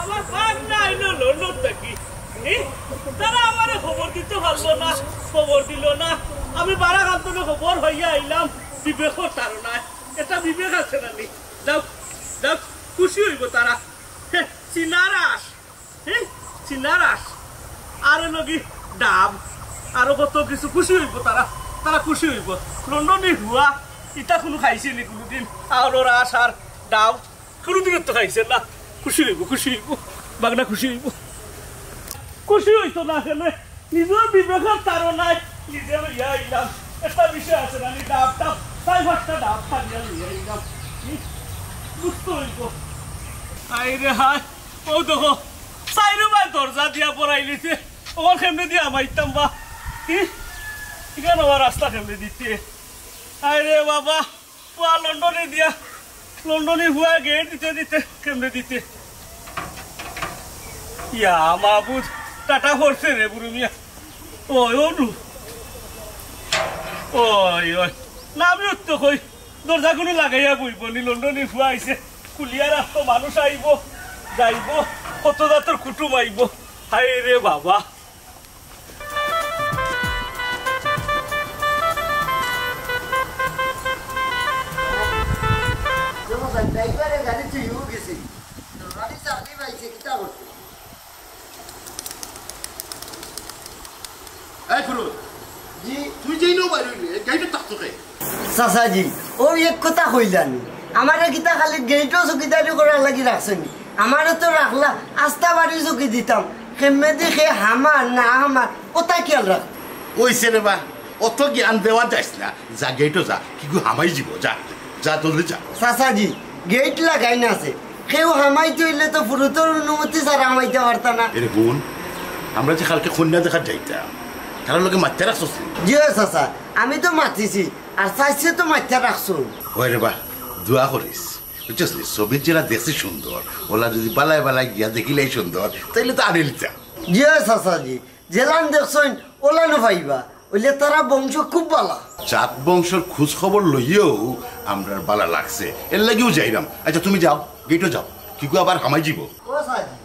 আমার ভাগনা আইলো লন্ডন থেকে তারা আমারে খবর দিতে পারলো না খবর দিল না আমি বারাকান্তনে খবর হইয়া আইলাম বিবেকর তারনায় এটা বিবেক আছে না নি যাও যাও খুশি হইব তারা চিনারাস চিনারাস আর লগি ডাব আরো কত কিছু খুশি হইব তারা তারা খুশি হইব লন্ডনে হুয়া ইটা কোনো খাইছে নি কোনোদিন আর রাস আর ডাব কোনোদিন তো খাইছে না খুশি হইব বাগনা খুশি হইব খুশি হইতো না কেন নিজের বিবেকের তারনায় নিজে লইয়া আইলাম একটা বিষয় আছে না ডাব ডাব তাই ভাতটা ডাব খাইয়া লইয়া আইলাম বুঝতে হইব আই রে হায় ও দেখো সাইরো ভাই দরজা দিয়া পড়াই লিছে ওর কেমনে দিয়া মাইতাম বা কেন আমার রাস্তা কেমনে দিতে আই রে বাবা পুয়া লন্ডনে দিয়া লন্ডনে হুয়া গেট দিতে দিতে কেমনে দিতে ইয়া মাহবুদ টাটা করছে রে বুড়ো মিয়া ওই ওলু ওই ওই না আমিও তো কই দরজা কোনো লাগাইয়া বইব নি লন্ডনে হুয়া আইছে কুলিয়া রাস্তা মানুষ আইব যাইব কত দাঁতর কুটুম আইব হাই রে বাবা চাচাজি ও এক কথা কইলানি আমারে কিতা খালি গেটও চকিদারি করার লাগি রাখছেনি আমারে তো রাখলা আস্তা বাড়ি চকি দিতাম কেমনে দেখে হামার না হামার ওটা খেয়াল রাখ ওইছে রে বা অত জ্ঞান দেওয়া যাইস না যা গেটও যা কি হামাই যাব যা যা জলদি যা চাচাজি গেট লাগাই না আছে কেউ হামাইতে হইলে তো পুরুতর অনুমতি ছাড়া হামাইতে পারতা না এরে বোন আমরা যে কালকে কন্যা দেখা যাইতাম তার লোকে মাথা রাখছিস জি চাচা আমি তো মাতিছি আর চাইছে তো মাথা রাখছো ওই রে বা দোয়া করিস বুঝছিস ছবির যেটা দেখছি সুন্দর ওলা যদি বালায় বালায় গিয়া দেখিলেই সুন্দর তাইলে তো আনে লিতাম জি চাচাজি জেলান দেখছেন ওলানো পাইবা ওইলে তারা বংশ খুব বালা চাঁদ বংশর খোঁজ খবর লইয়েও আমরা বালা লাগছে এর লাগেও যাইলাম আচ্ছা তুমি যাও গেটও যাও কি আবার হামাই যাব ও সাজি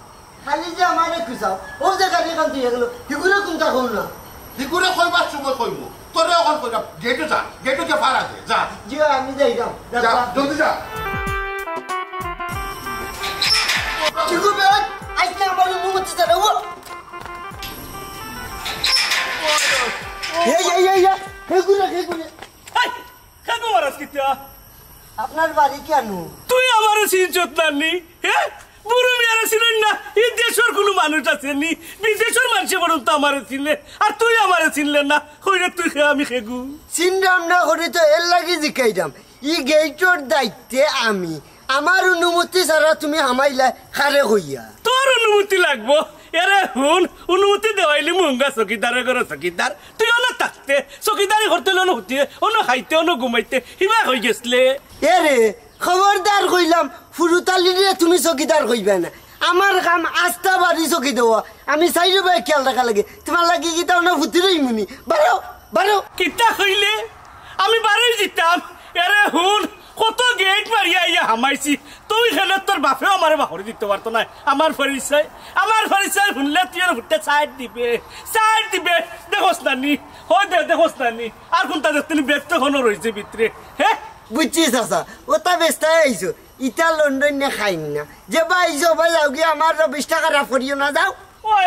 খালি যে আমারে খুঁজাও ও যে গাড়ি কান দিয়ে গেল হিগুরে কোনটা কম না হিগুরে কইবার সময় কইব তোরে এখন কইরা গেটও যা গেটও যে ফাড়া দে যা জি আমি যাইলাম যা জলদি যা চিকু বে আইতে আমার মুমতি ছাড়া ও এই হেগুরে হাই কেন মারাস কিতা আপনার বাড়ি কেন তুই আমারে চিনছত না নি হ্যাঁ বুড়ো মিয়ারে চিনেন না এই দেশের কোনো মানুষ আছে নি বিদেশের মানুষে বরং তো আমারে চিনলে আর তুই আমারে চিনলেন না কইরে তুই আমি খেগু চিনলাম না করে তো এর লাগি জিকাইলাম ই গেইটর দায়িত্বে আমি আমার অনুমতি ছাড়া তুমি হামাইলা খারে হইয়া তোর অনুমতি লাগবো এরে হুন অনুমতি দেওয়াইলি মুঙ্গা চকিদারে করে চকিদার তুই অন্য থাকতে চকিদারি করতে অন্য হতে অন্য খাইতে অন্য ঘুমাইতে হিমা হয়ে গেছলে এরে খবরদার কইলাম ফুরুতালিরে তুমি চকিদার কইবে না আমার কাম আস্থা বাড়ি চকি দেওয়া আমি চাইলে ভাই খেয়াল রাখা লাগে তোমার লাগি কিতা অন্য ভুতিরই মুনি বারো বারো কিতা কইলে আমি বারোই জিতাম এরে হুন কত গেট মারিয়া ইয়া হামাইছি তুই খেলে তোর বাপেও আমার বাহরে দিতে পারতো না আমার পরিচয় শুনলে তুই আর ভুট্টে সাইড দিবে দেখোস না নি হয় দেখোস না নি আর কোনটা দেখতে ব্যক্ত হনো রয়েছে ভিতরে হ্যাঁ বুঝছি চাচা ওটা ব্যস্ত আইছো ইটা লন্ডন নে খাইন না যে বাইছো ভাই যাও গিয়ে আমার 20 টাকা রাখ করিও না যাও ওই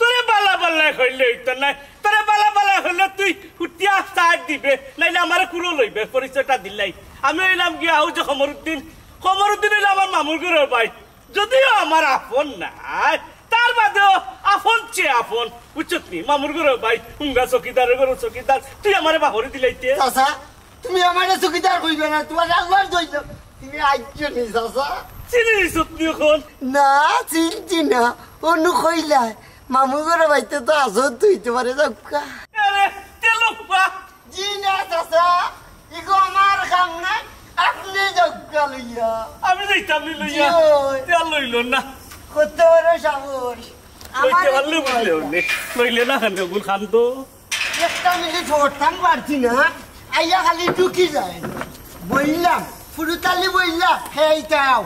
তোরে বালা কইলে হইতো না তোরে বালা হইলে তুই হুটিয়া সাইড দিবে নাইলে আমার কুলো লইবে পরিচয়টা দিলাই আমি হইলাম গিয়া আউ যে কমরউদ্দিন হইলে আমার মামুর ঘরের ভাই যদিও আমার আপন নাই তার বাদেও আপন চেয়ে আপন বুঝছত নি মামুর ঘরের ভাই হুঙ্গা চকিদারের ঘরের চকিদার তুই আমারে বাহরে দিলাইতে চাচা তুমি আমারে চকিদার কইবে না তোমার আল্লাহর দইল তুমি আইছো নি চাচা চিনি নিছত নি এখন না চিনছি না অনু কইলা মামুর ঘরের ভাইতে তো আসো তুই তোমারে যাকা আরে তেলুপা জি না চাচা ইগো আমার কাম না আপনি যাকা লইয়া আমি যাইতাম নি লইয়া তেল লইল না কত বড় সাহস লইতে পারলে বুঝলে লইলে না খান গুল খান তো একটা মিনিট হঠাৎ পারছি না আইয়া খালি টুকি যায় বললাম ফুরুতালি বললা হেইটাও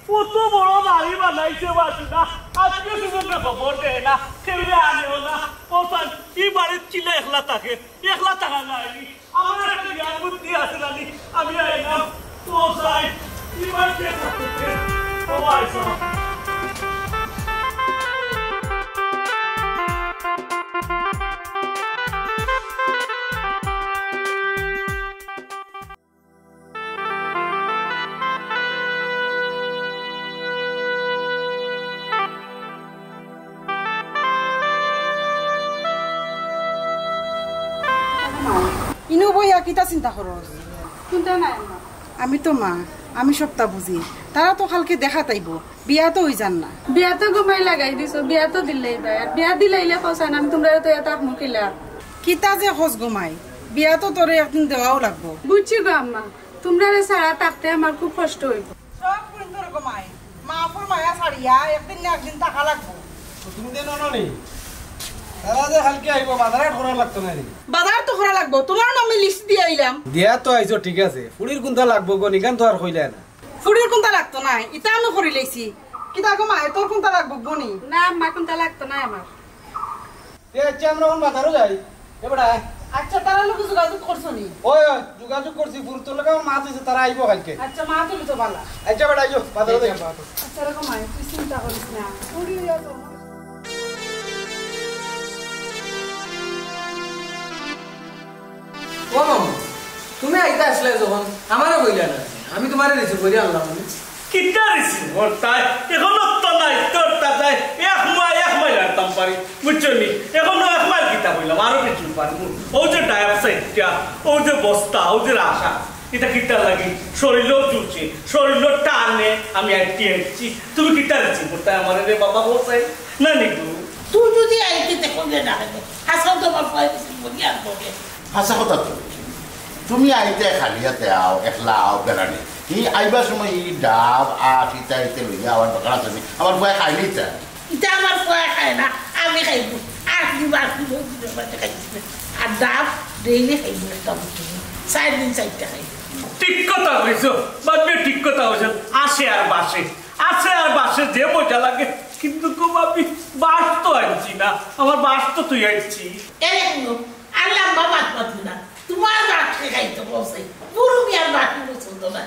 কত বড় বাড়ি বানাইছে বাসুদা আজকে সুযোগে খবর দেয় না কেউরে আনেও না ও এই বাড়ির ছিল একলা থাকে একলা টাকা যায়নি আমার একটা জ্ঞান বুদ্ধি আছে নানি আমি আইলাম তো চাই এই বাড়িতে ও আইসা ইনো বইয়া কিতা চিন্তা করস চিন্তা নাই আমি তো মা আমি সবটা বুঝি তারা তো কালকে দেখা তাইব বিয়া তো হই যান না বিয়া তো ঘুমাই লাগাই দিছো বিয়া তো দিলেই ভাই আর বিয়া দিলাইলে পছান আমি তোমরা তো এটা মুখিলা কিতা যে খোঁজ ঘুমাই বিয়া তো তোরে একদিন দেওয়াও লাগবো বুঝছি গো আম্মা তোমরা সারা থাকতে আমার খুব কষ্ট হইব সব সুন্দর ঘুমাই মা ফুর মায়া ছাড়িয়া একদিন না একদিন থাকা লাগবো তুমি দেন ননি তারা যে কালকে আইব বাজার করা লাগতো না বাজার তো করা লাগবো তোমার নামে লিস্ট দিয়ে আইলাম দিয়া তো আইছো ঠিক আছে ফুড়ির কোনটা লাগবো গো নিগান তো আর কইলা না ফুড়ির কোনটা লাগতো না ইটা আমি করি লাইছি কিতা ঘুমাই তোর কোনটা লাগবো বনি না আম্মা কোনটা লাগতো না আমার এ আচ্ছা আমরা কোন বাজারও যাই এবড়া আচ্ছা তারা লোক যোগাযোগ করছো নি ওই যোগাযোগ করছি ফুর তো লাগা মাছ আছে তারা আইব কালকে আচ্ছা মা তুমি তো ভালো আচ্ছা বেটা আইও বাজারও যাই আচ্ছা রকম আই তুই চিন্তা করিস না ফুড়ি তো ও তুমি আইতা আসলে যখন আমারও কইলা না আমি তোমারে রিসিভ করে আনলাম কিটা রিসিভ করতাই এখনো তো নাই তোরটা যায় এক মাইল আনতাম পারি বুঝছো নি এখনো এক মাইল কিতা কইলাম আরো কিছু পারবো ও যে ডায়াপসাইডটা ও যে বস্তা ও যে রাশা এটা কিটা লাগি শরীরও চুলছে শরীরও টানে আমি আইটি আইছি তুমি কিটা রিসিভ করতাই আমার রে বাবা বসাই না নিকু তুই যদি আইতে দেখো যে না হাসাও তোমার পয়সা বলি আর বলে হাসা কথা তো তুমি আইতে খালি হাতে আও একলা আও বেড়ানি এই আইবার সময় এই ডাব আট ইতা ইতে লইয়া আবার বাকড়া তুমি আমার বয় খাইলি তা এটা আমার পয়সা খায় না আমি খাইব আর দিবার খাইছি আর ডাব ডেইলি খাইব একটা চার দিন চারটা খাইব ঠিক কথা হয়েছো বাদবে ঠিক কথা হয়েছে আসে আর বাসে যে মজা লাগে কিন্তু আমি বাস তো আনছি না আমার বাস তো তুই আনছি এরকম আল্লাহ বাবা পাতি না তোমার বাসে খাইতে বসে পুরো মিয়ার বাকি পছন্দ না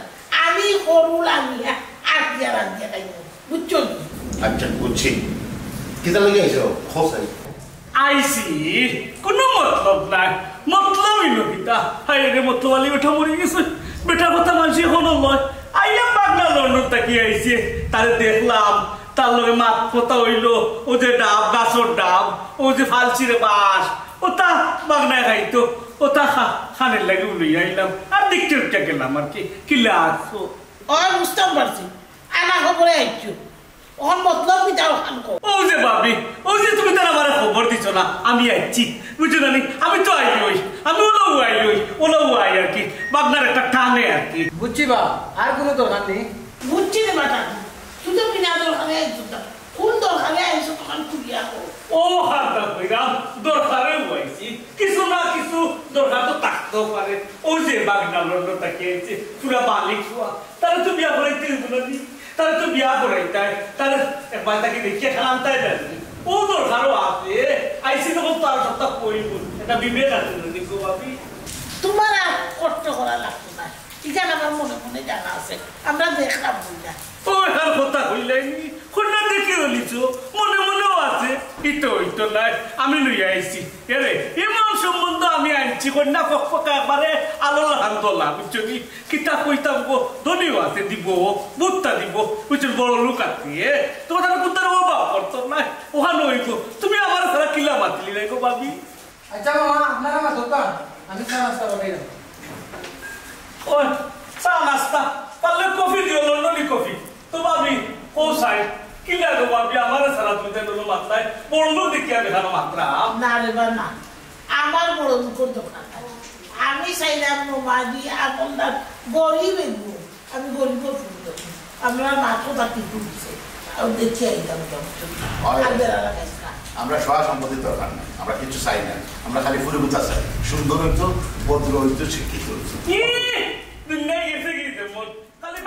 আমি করুলা মিয়া আর দিয়া রান্ধিয়া খাইব বুঝছো আচ্ছা বুঝছি কিতা লাগে আইছো খোসাই আইসি কোনো মতলব নাই মতলবই নকিতা হাই রে মতলবালি বেটা মরে গেছে বেটার কথা মানুষ এখনো নয় আইলাম বাগনা লন্ডন তাকি আইছে তারে দেখলাম তার লগে মাত কথা হইলো ও যে ডাব গাছর ডাব ও যে ফালছিরে বাস ওটা বাগনায় খাইতো ওটা খানের লাগে উড়িয়ে আইলাম আর দেখতে উঠতে গেলাম আর কি লাগছো ও বুঝতে পারছি আমার খবরে আইছো ওর মতলব কি যাও খানকো ও যে বাবি ও যে তুমি তার আমার খবর দিছো না আমি আইছি বুঝছো না আমি তো আই ওই আমি ওলাও আই আর কি বাগনার একটা টানে আর কি বুঝছি বা আর কোনো দরকার নেই বুঝছি রে বাটা তুই তো বিনা দরকারে আইছো কোন দরকারে আইছো তখন কুলিয়া কো ও হাদা কইরাম দরকারে হইছি কিছু না কিছু দরকার তো থাকতেও পারে ও যে বাগনা লন্ডন তাকিয়েছে পুরা মালিক হওয়া তারা তো বিয়া করাইতে বলি তারা তো বিয়া করাইতে তারা একবার তাকে দেখিয়ে খেলাম তাই জানি ও দরকারও আছে আইসি তখন তো আর সপ্তাহ কইব এটা বিবেক আছে দেখো ভাবি তোমার আর কষ্ট করা লাগতো না ইখান আমার মনে মনে জানা আছে আমরা দেখলাম বুঝলা ও আর কথা হইলাইনি খুলনা দেখে হলিছো মনে মনেও আছে ইতো নাই আমি লইয়া আইছি এরে এমন সম্বন্ধ আমি আনছি কন্যা পক্ষ একবারে আলো হান্দোলা বুঝছো কি কিতাব কইতাম গো ধনীও আছে দিব বুত্তা দিব বুঝছো বড় লোক আছে তোমার কোথাও অভাব করতো না ওখানে হইব তুমি আমার সারা কিলা মাতলি নাই গো ভাবি আচ্ছা মামা আপনারা আমার দোকান আমি চা নাস্তা বানাইলাম ও চা নাস্তা পারলে কফি দিও লন্ডনি কফি তো ভাবি ও সাই কিলা গো ভাবি আমার সারা তুমি দেন মাত্রায় পড়লো দেখি আমি খানো মাত্রা না রে বা না আমার বড় মুখর দোকান আমি চাইলাম নোমাদি আপনার গরিব এগুলো আমি গরিব আমরা মাত্র তাকে তুলছে আর দেখি আইতাম আমরা সহায় সম্পত্তির দরকার নাই আমরা কিছু চাই না আমরা খালি ফুরিগুতা চাই সুন্দর হইতো ভদ্র হইতো শিক্ষিত হইতো দুনিয়ায় গেছে গেছে মন খালি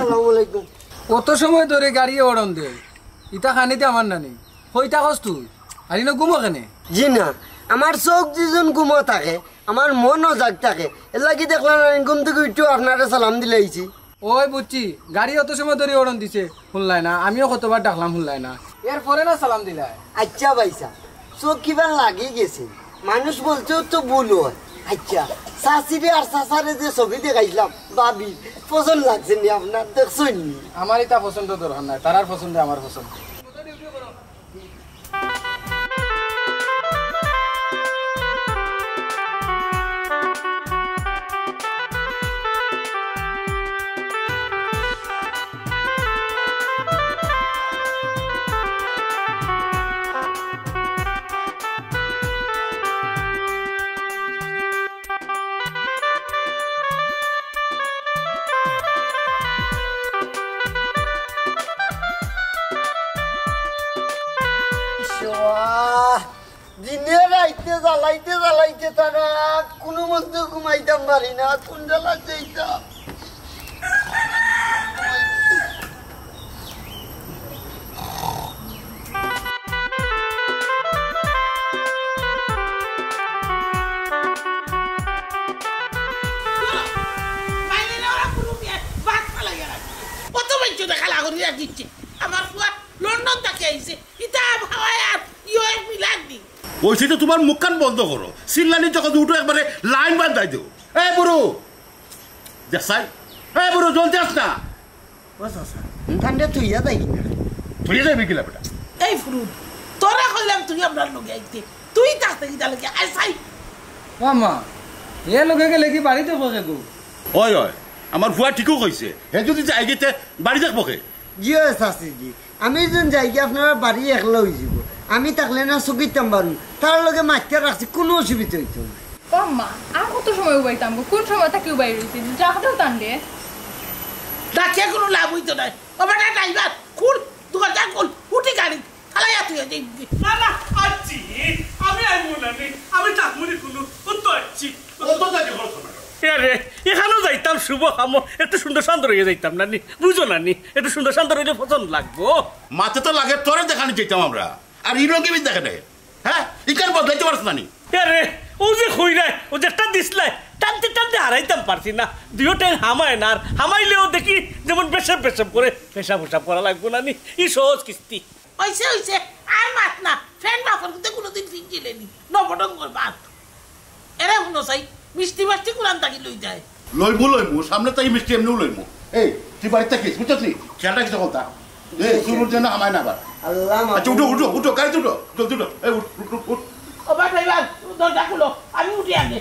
আসসালামু আলাইকুম কত সময় ধরে গাড়ি ওড়ন দে ইটা খানিতে আমার নানি হইতা কস তুই আর ইনো ঘুমো কেনে জি না আমার চোখ যেজন ঘুমো থাকে আমার মনও জাগ থাকে এর লাগি দেখলাম ঘুম থেকে একটু আপনারা সালাম দিলে আইছি ওই বুঝছি গাড়ি অত সময় ধরে ওড়ন দিছে শুনলাই না আমিও কতবার ডাকলাম শুনলাই না এরপরে না সালাম দিলাই আচ্ছা ভাইসা চোখ কিবার লাগি গেছে মানুষ বলছেও তো ভুল হয় আচ্ছা শাশুড়ি আর শাশারে যে ছবি দেখাইছিলাম ভাবি পছন্দ লাগছে নি আপনার দেখছেন নি আমার এটা পছন্দ দরকার নাই তারার পছন্দ আমার পছন্দ দিনে রাইতে জ্বালাইতে জ্বালাইতে তারা কোনো মধ্যে ঘুমাইতাম পারি না কোন জ্বালা যাইতাম বলছি তো তোমার মুখ কান বন্ধ করো সিল্লানি যখন দুটো একবারে লাইন বান্ধাই দেও এ বুড়ো দেখাই এ বুড়ো জলদি আস না ঠান্ডা তুইয়া যাই না তুই যাবি কিলা বেটা এই ফুরুত তোরা কইলাম তুই আমরা লোক আইতে তুই তাতে গিয়ে লাগে আইসাই মামা এ লগে গেলে কি বাড়িতে বসে গো হয় হয় আমার ভুয়া ঠিকও কইছে হে যদি যাই গেতে বাড়ি যাক বকে জি শাশুড়ি আমি যখন যাই গিয়ে আপনারা বাড়ি একলা হয়ে যাব আমি থাকলে না চকিতাম পারু তার লগে মাইতে রাখছি কোনো অসুবিধা হইতো না মা আর কত সময় উবাইতাম কোন সময় তাকে উবাই রইছি যাহাতেও টান দে ডাকিয়া কোনো লাভ হইতো না বাবা না ড্রাইভার খুল তুই যা খুল উঠি গাড়ি খালাইয়া তুই দেখবি না না আচ্ছি আমি আইবো না আমি চাকমুনি কোনো তো আচ্ছি তো যাকে বলছ না আরে এখানেও যাইতাম শুভ কামো একটু সুন্দর শান্ত রয়ে যাইতাম নানি বুঝো নানি একটু সুন্দর শান্ত রইলে পছন্দ লাগবো মাথা তো লাগে তোরে দেখানি যেতাম আমরা আর হিরো কি দেখা দেয় হ্যাঁ ইকার বদলাইতে পারছ না নি আরে ও যে কইরাই ও যে একটা দিসলাই টানতে টানতে হারাইতাম পারছি না দুইও ট্যাং হামায় না আর হামাইলেও দেখি যেমন পেশাব পেশাব করে পেশাব পেশাব করা লাগবো নানি ই সহজ কিস্তি হইছে হইছে আর মাত না ফ্রেন্ড বাপর কিন্তু কোনোদিন ফিঞ্জিলেনি নবডঙ্গর বাপ এরে শুনো চাই মিষ্টি মাষ্টি কোরআন তাকি লই যায় লইমু সামনে তাই মিষ্টি এমনিও লইমু এই তুই বাড়িতে থাকিস বুঝছিস নি খেয়াল রাখিস কথা এ শুরুর জন্য আমায় না আবার আল্লাহ আচ্ছা উঠো গাড়ি উঠো জলদি উঠো এই উঠ ও বা ড্রাইভার দরজা খুলো আমি উঠি আগে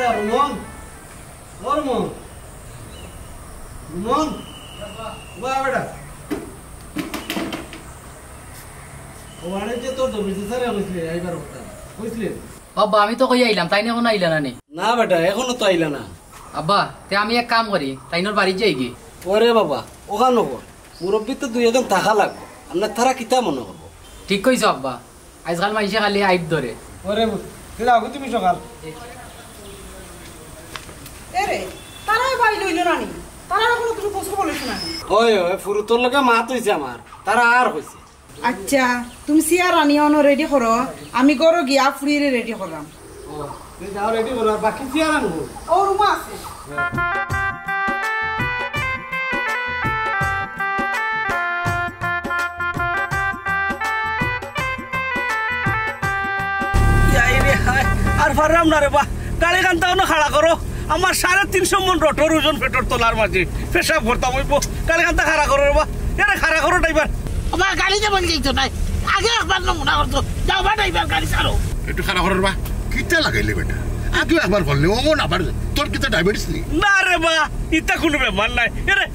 Rumon, Rumon, Rumon, wah beda. ওখানে যে তোর দবিতে স্যার হইছিল এইবার হতা হইছিল আব্বা আমি তো কই আইলাম তাই না এখন আইলা না নি না বেটা এখনো তো আইলা না আব্বা তে আমি এক কাম করি তাইনোর বাড়ি যাই কি ওরে বাবা ওখানে কর মুরব্বি তো দুই একজন টাকা লাগবে আপনার তারা কিতা মনে করবো ঠিক কইছো আব্বা আজকাল মাইসে খালি আইব ধরে ওরে কেডা আগু তুমি সকাল এরে তারা বাড়ি লইল না নি তারা এখনো তুমি কথা বলিস না ওই ওই ফুরুতর লগে মাত হইছে আমার তারা আর হইছে আচ্ছা তুমি সিয়া রানি অন রেডি করো আমি গরো গিয়া ফুরিরে রেডি করলাম তুই যাও রেডি করো আর বাকি কি আনবো ও রুমা আছে আর পারলাম না রে বা গাড়ি কান্তাও না খাড়া করো আমার 350 মন রটর ওজন পেটর তোলার মাঝে পেশাব ভরতাম হইব গাড়ি কান্তা খাড়া করো রে বা এরে খাড়া করো ড্রাইভার আমার গাড়ি যাবেন যাইতো নাই আগে একবার নমুনা করতো যাও বা ড্রাইভার গাড়ি ছাড়ো একটু খারাপ করার বা কিতা লাগাইলে বেটা আগে একবার বললে ওমন আবার তোর কিতা ডায়াবেটিস নি না রে বা ইতা কোনো ব্যাপার নাই এরে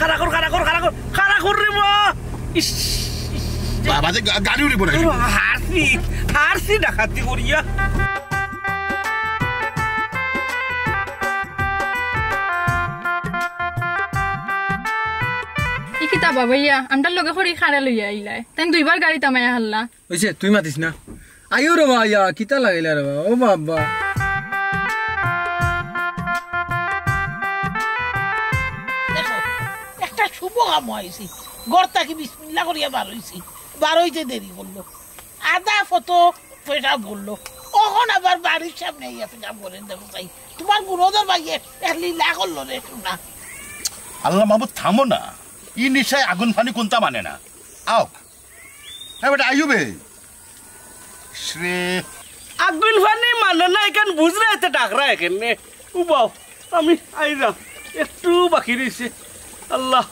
খাড়া কর খাড়া কর খাড়া কর খাড়া কর রে বা বাবা যে গাড়ি উড়ে পড়ে হারসি ডাকাতি করিয়া ইকিতা বাবাইয়া আমটার লগে খড়ি খাড়া লইয়া আইলাই তাই 2বার গাড়ি তামাইয়া হাল্লা ওইছে তুই মাতিস না আইও রে ভাইয়া কিতা লাগাইলা রে ও বাবা দেখো একটা শুভ কাম হয়েছি গড়টা কি বিসমিল্লাহ করিয়া বার হইছি বার হইতে দেরি করলো আদা ফটো পেশা বললো কখন আবার বাড়ির সামনে ইয়া পেশা বলেন দেখো তাই তোমার গুরুদর ভাইয়ে লীলা করলো রে শোনা আল্লাহ মাহবুব থামো না ই নিশায় আগুন ফানি কোনটা মানে না আও হ্যাঁ বেটা আইবে শ্রে আগুন ফানি মানে না এখান বুঝরা এতে ডাকরা এখানে উবাও আমি আইরাম একটু বাকি রয়েছে আল্লাহ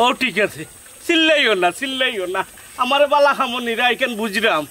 ও ঠিক আছে চিল্লাইও না আমার বালা খামনিরা এখান বুঝরাম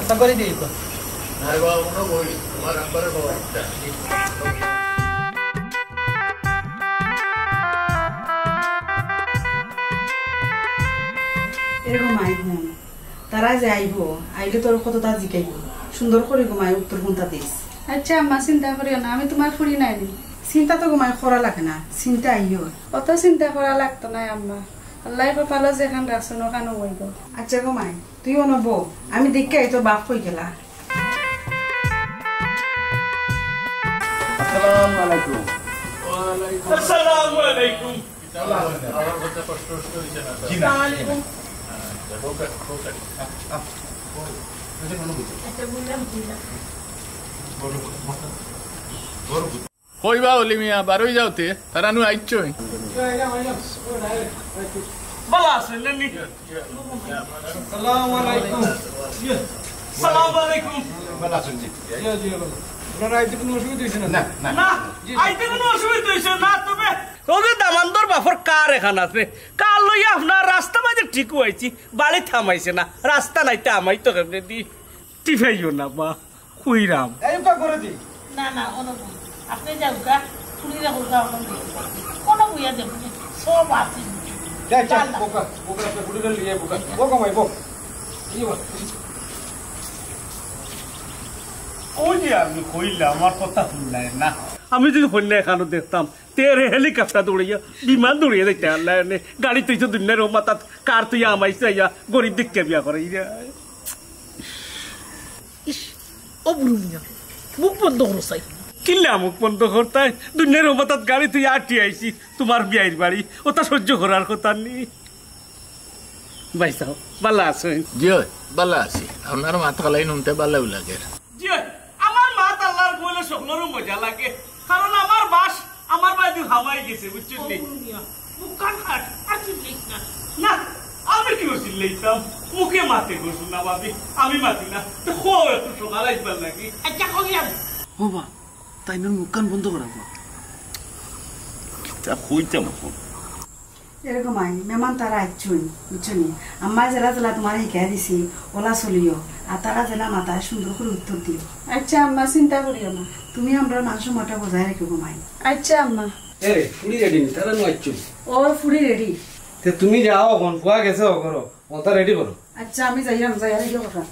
সাগরি দিই তো আরে বাবা মনে বই তোমার নাম্বারে বাবা এরকম আইব তারা যে আইব আইলে তোর কতটা জিকাইব সুন্দর করে ঘুমায় উত্তর কোনটা দিস আচ্ছা আম্মা চিন্তা করিও না আমি তোমার ফুরি নাই চিন্তা তো ঘুমায় করা লাগে না চিন্তা আইও অত চিন্তা করা লাগতো না আম্মা আল্লাহ কপালো যেখান রাখছো নখানো বইব আচ্ছা ঘুমায় তুই অনব আমি দেখে তোর বাপ কই গেলা আসসালামু আলাইকুম আসসালামু আলাইকুম আমার কথা কষ্ট হইছে না আসসালামু আলাইকুম কইবা হলি মিয়া বারোই যাওতে তারা নু আইছই বালা আছে নি আসসালামু আলাইকুম আসসালামু আলাইকুম ভালো আছেন জি জি আপনারা আইতে কোনো অসুবিধা হইছে না না আইতে কোনো অসুবিধা হইছে না তবে ওদের দামান্দর বাফর কার এখান আছে কার লইয়া আপনার রাস্তা মাঝে ঠিক হয়েছি বাড়ি থামাইছে না রাস্তা নাইতে আমাই তো কেমনে দি টিফাইও না বা কুইরাম এইটা করে দি না না অনব আপনি যাও গা ফুলি রাখো গা কোনো বুয়া দেব সব আছে যাই চল বোকা আপনি ফুড়ি লিয়ে বোকা মাই বক ওই যে আমি কইলাম আমার কথা শুনলাই না আমি যদি হন্যা এখানে দেখতাম তেরে হেলিকপ্টার দৌড়িয়া বিমান দৌড়িয়ে দেখতে আল্লাহ গাড়ি তুই তো দুনিয়ার ও মাতাত কার তুই আমাইছে ইয়া গরিব দিককে বিয়া করে ইস ও বুড়ো মিয়া মুখ বন্ধ করো চাই কিনলে মুখ বন্ধ করতাই দুনিয়ার ও মাতাত গাড়ি তুই আটি আইছি তোমার বিয়ের বাড়ি ওটা সহ্য করার কথা নেই ভাই সাহেব ভালো আছো জি ভালো আছি আপনার মাথা কালাই নুনতে ভালো লাগে জি আমার মা আল্লাহর বলে সকলেরও মজা লাগে কারণ আমার বাস আমার বাড়ি হাওয়াই গেছে বুঝছেন মুখ কান কাট আর চিল্লিস না না আমি কি করছিল লইতাম মুখে মাতে করছো না ভাবি আমি মাতি না তো খো একটু সকাল আসবার নাকি আচ্ছা কইলাম ও বা তাই না মুখ কান বন্ধ করাবো তা কইতাম এরকম আই মেহমান তারা আইছুন বুঝছনি আম্মা জেলা জেলা তোমার শিখাই দিছি ওলা চলিও আর তারা জেলা মাথা সুন্দর করে উত্তর দিও আচ্ছা আম্মা চিন্তা করিও না তুমি আমরা মানুষ মাটা বজায় রাখিব মাই আচ্ছা আম্মা এ ফুড়ি রেডি তারা নু আইছু ওর ফুড়ি রেডি তে তুমি যাও কোন ফুয়া গেছে করো ওটা রেডি করো আচ্ছা আমি যাইলাম যাই আর কি কথা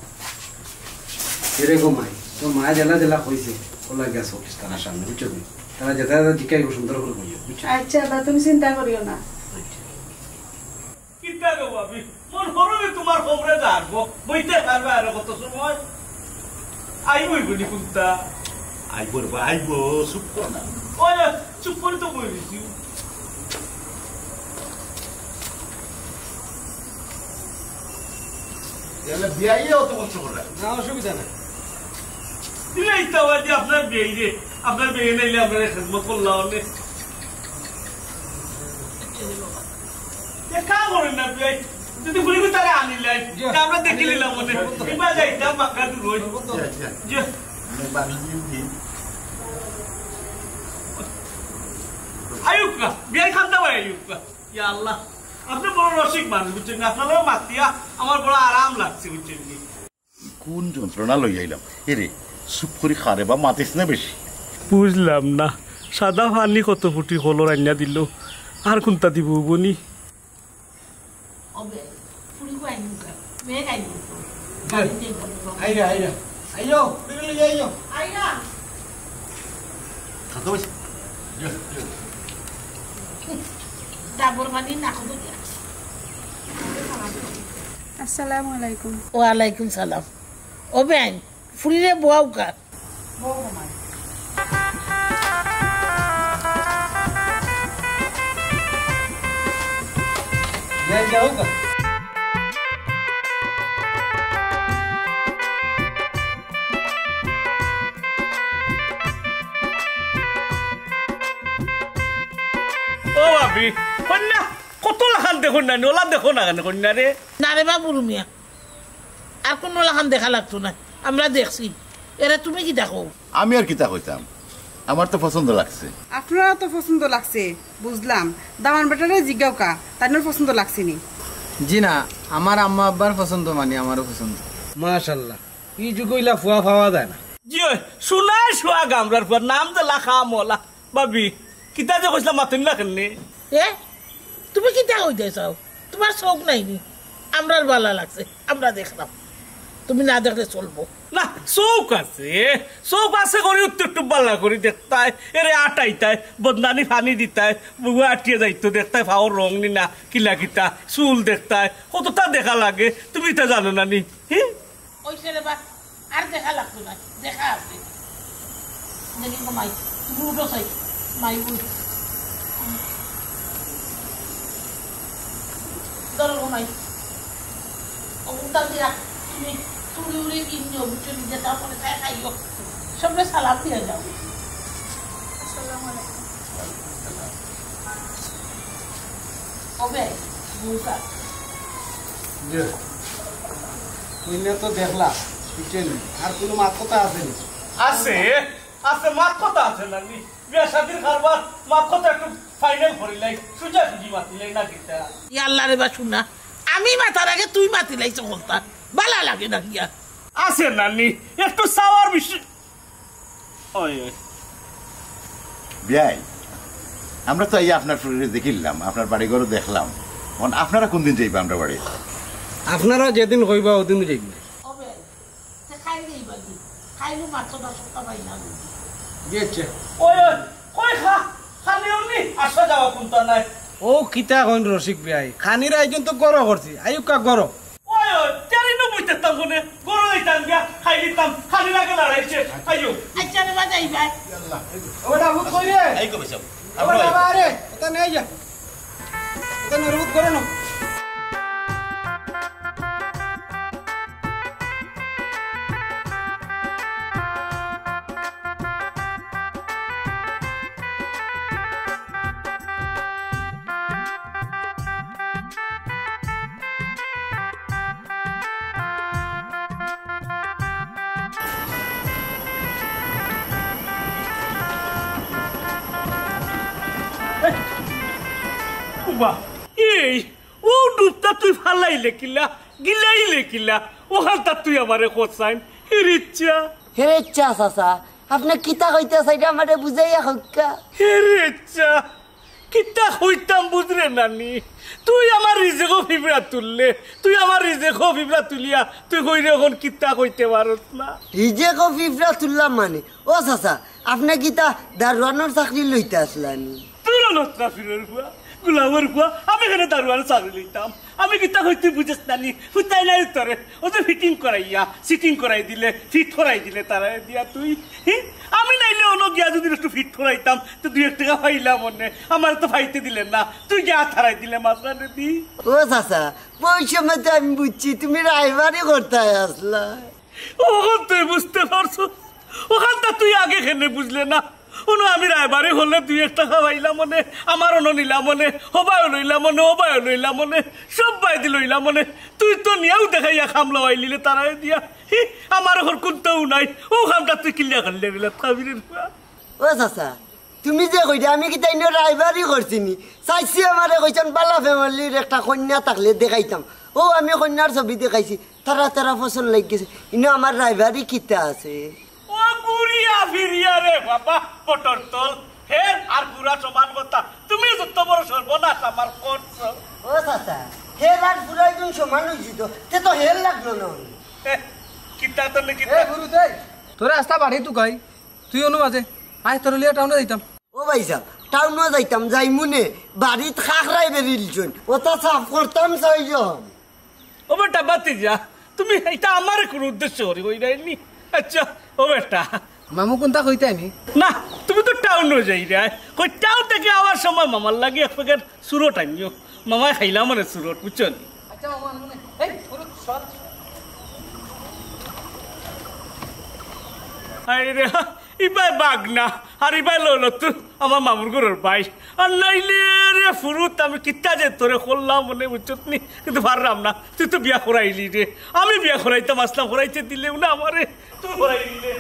এরে গো মাই তো মা জেলা জেলা কইছে ওলা গেছে অফিস তারা সামনে বুঝছো তুমি তারা যেটা জিকাই সুন্দর করে কইও বুঝছো আচ্ছা বা তুমি চিন্তা করিও না চিন্তা করো আমি মন হরবে তোমার খবরে যাবো বইতে পারবে আর কত সময় আইবই বলি কুন্তা আইবর বা আইব চুপ কর না ওই চুপ করে তো বই দিছি এলে বিয়াইও তো বলছো না না অসুবিধা নাই দিলেই তো আজ আপনার বিয়ে রে আপনার বিয়ে নাইলে আপনার খেদমত করলাম অনেক কাম করেন না বিয়ে যদি বলি তারা আনিলেন আমরা দেখে নিলাম মনে এবার যাইতাম মাকা দূর আয়ুক না বিয়ে খান্দা ভাই আয়ুক না ইয়া আল্লাহ আপনি বড় রসিক মানুষ বুঝছেন না আপনারও মাতিয়া আমার বড় আরাম লাগছে বুঝছেন কি কোন যন্ত্রণা লই আইলাম এরে চুপ করে খারে বা মাতিস না বেশি বুঝলাম না সাদা পানি কত ফুটি হলো রান্না দিল আর কোনটা দিব বনি আইরা আইরা আইও বিগলি আইও খাতো বেশি ডাবর পানি না খাবো আসসালামু আলাইকুম ওয়ালাইকুম সালাম ও বেন ফুরিরে বউ কা ले जाऊंगा ও ভাবি কন্যা কত লাখান দেখুন না ওলা দেখো না কেন কন্যা রে না রে বা বুড়ু মিয়া আর কোন লাখান দেখা লাগতো না আমরা দেখছি এরা তুমি কি দেখো আমি আর কিতা কইতাম আমার তো পছন্দ লাগছে আপনারা তো পছন্দ লাগছে বুঝলাম দামান বেটারে জিজ্ঞাও কা তাইনোর পছন্দ লাগছে নি জি না আমার আম্মা আব্বার পছন্দ মানে আমারও পছন্দ মাশাআল্লাহ ই যুগইলা ফুয়া পাওয়া যায় না জি শোনাই শোয়া গামরার পর নাম তো লাখা মলা ভাবি কিতা যে কইছিলাম মাতুন না কেন এ তুমি কি তা হইতে চাও তোমার শোক নাই নি আমরার ভালো লাগছে আমরা দেখলাম তুমি না দেখলে চলবো না চৌক আছে করি উত্তর টুব্বাল্লা করি দেখতায় এরে আটাইতায় বদনানি ফানি দিতায় বুয়া আটিয়ে যাইতো দেখতায় ফাওর রং নি না কিলা কিতা চুল দেখতায় কতটা দেখা লাগে তুমি তা জানো না নি ওই ছেলে বা আর দেখা লাগতো না দেখা আছে দেখি মাই তুমি উঠো চাই মাই উঠ ধরো মাই ওটা দিয়া তুমি তুমি উড়ে কিনো বুঝছো নিজে তারপরে তাই খাইও সবরে সালাম দিয়ে যাও আসসালামু আলাইকুম ওবে বুঝা জি কইনা তো দেখলা বুঝছেন আর কোনো মাত কথা আছে নি আছে আছে মাত কথা আছে না নি বিয়া শাদির কারবার মাত কথা একটু ফাইনাল করিলাই সুজা সুজি মাতিলাই না কিতা ইয়া আল্লাহ রে বা শুনা আমি মাথার আগে তুই মাতি লাইছ বলতা ভালো লাগে না কিয়া আছে নানি একটু সাওয়ার বিষয় ওই বিয়াই আমরা তো এই আপনার ফুরিরে দেখিলাম আপনার বাড়ি ঘরও দেখলাম এখন আপনারা কোন দিন যাইবা আমরা বাড়ি আপনারা যেদিন কইবা ওদিন যাইবে ওবে সে খাই দেই বাকি খাইলু মাত্র 10 টাকা পাই না গেছে ওই কই খালি উনি আসা যাওয়া কোনটা নাই ও কিতা কোন রসিক ভাই খানির আয়োজন তো গরো করছি আয়ুক কা গরো ওই তেরি নো বুঝতে তাম কোনে গরো হইতাম গিয়া খাই দিতাম খালি লাগে লড়াইছে আইও আচ্ছা রে বাজাই ভাই ওটা ভূত কই রে এই কবে সব ওটা বাবা রে এটা নেই যা এটা নরুত করো না এই ও ডুবটা তুই ফালাইলে কিলা গিলাইলে কিলা ওখানটা তুই আমারে কোসাইন এর ইচ্ছা হে ইচ্ছা চাচা আপনি কিতা কইতে চাইটা আমারে বুঝাইয়া হক্কা এর ইচ্ছা কিতা হইতাম বুঝরে নানি তুই আমার রিজেকো ফিবরা তুললে তুই আমার রিজেকো ফিবরা তুলিয়া তুই কইরে এখন কিতা কইতে পারস না রিজেকো ফিবরা তুললাম মানে ও চাচা আপনি কিতা দারোয়ানোর চাকরি লইতে আসলানি তুই রত্না ফিরের বুয়া গুলামের বুয়া আমি এখানে দারোয়ান চাকরি লইতাম আমি কিতা কই তুই বুঝিস নানি হুতাই নাই তোরে ও যে ফিটিং করাইয়া সিটিং করাই দিলে ফিট করাই দিলে তারা দিয়া তুই আমি নাইলে অন্য গিয়া যদি একটু ফিট করাইতাম তো 2 টাকা পাইলাম মনে আমার তো ফাইতে দিলেন না তুই গিয়া থারাই দিলে মাসরানে দি ও চাচা ওই সময় তো আমি বুঝছি তুমি রাইবারই করতে আসলা ওখান তুই বুঝতে পারছো ওখানটা তুই আগে খেলে বুঝলে না ওনো আমি রায়বারে হলে 2 টাকা পাইলাম মনে আমার অন্য নিলাম মনে হবায়ও লইলাম মনে হবায়ও লইলাম মনে সব বাইদি লইলাম মনে তুই তো নিয়েও দেখাইয়া খামলা আইলিলে তারাই দিয়া আমার ঘর কোনটাও নাই ওখানটা তুই কিলিয়া খাইলে দিলে খাবিরের ও চাচা তুমি যে কইতে আমি কি তাই রাইবারই করছিনি চাইছি আমারে কইছেন বালা ফ্যামিলির একটা কন্যা থাকলে দেখাইতাম ও আমি কন্যার ছবি দেখাইছি তারা তারা পছন্দ লাগিয়েছে ইনো আমার রাইবারই কিতা আছে ও গুড়িয়া ফিরিয়া রে বাবা পটর তল হের আর গুড়া সমান কথা তুমি যত বড় সর্বনাশ আমার করছো ও চাচা হের আর পুরাই দিন সমান হয়েছি তো তে তো হের লাগলো না কিতা তো নাকি গুরু দেই তোরা রাস্তা বাড়ি তুই কই তুই অনু বাজে আয় তোর লিয়া টাউনে যাইতাম ও ভাই সাহেব টাউনে যাইতাম যাইমুনে বাড়িত খাখরাই বেরিলছুন ওটা সাফ করতাম ছয়জন ও বেটা বাতি যা তুমি এটা আমার কোন উদ্দেশ্য করি কই রাইনি আচ্ছা ও বেটা মামু কোনটা কইতে আনি না তুমি তো টাউনে যাই রে কই টাউন থেকে আওয়ার সময় মামার লাগে এক প্যাকেট সুরট আনিও মামা খাইলাম মানে সুরট বুঝছো আচ্ছা মামু এই ফুরুক সর আরে ইবাই বাগনা আর ইবাই ললত আমার মামুর ঘরের ভাই আর নাইলে রে ফুরুত আমি কিতা যে তোরে করলাম মনে বুঝছত নি কিন্তু পারলাম না তুই তো বিয়া করাইলি রে আমি বিয়া করাইতাম আসলাম করাইতে দিলেও না আমারে তুই করাই দিলে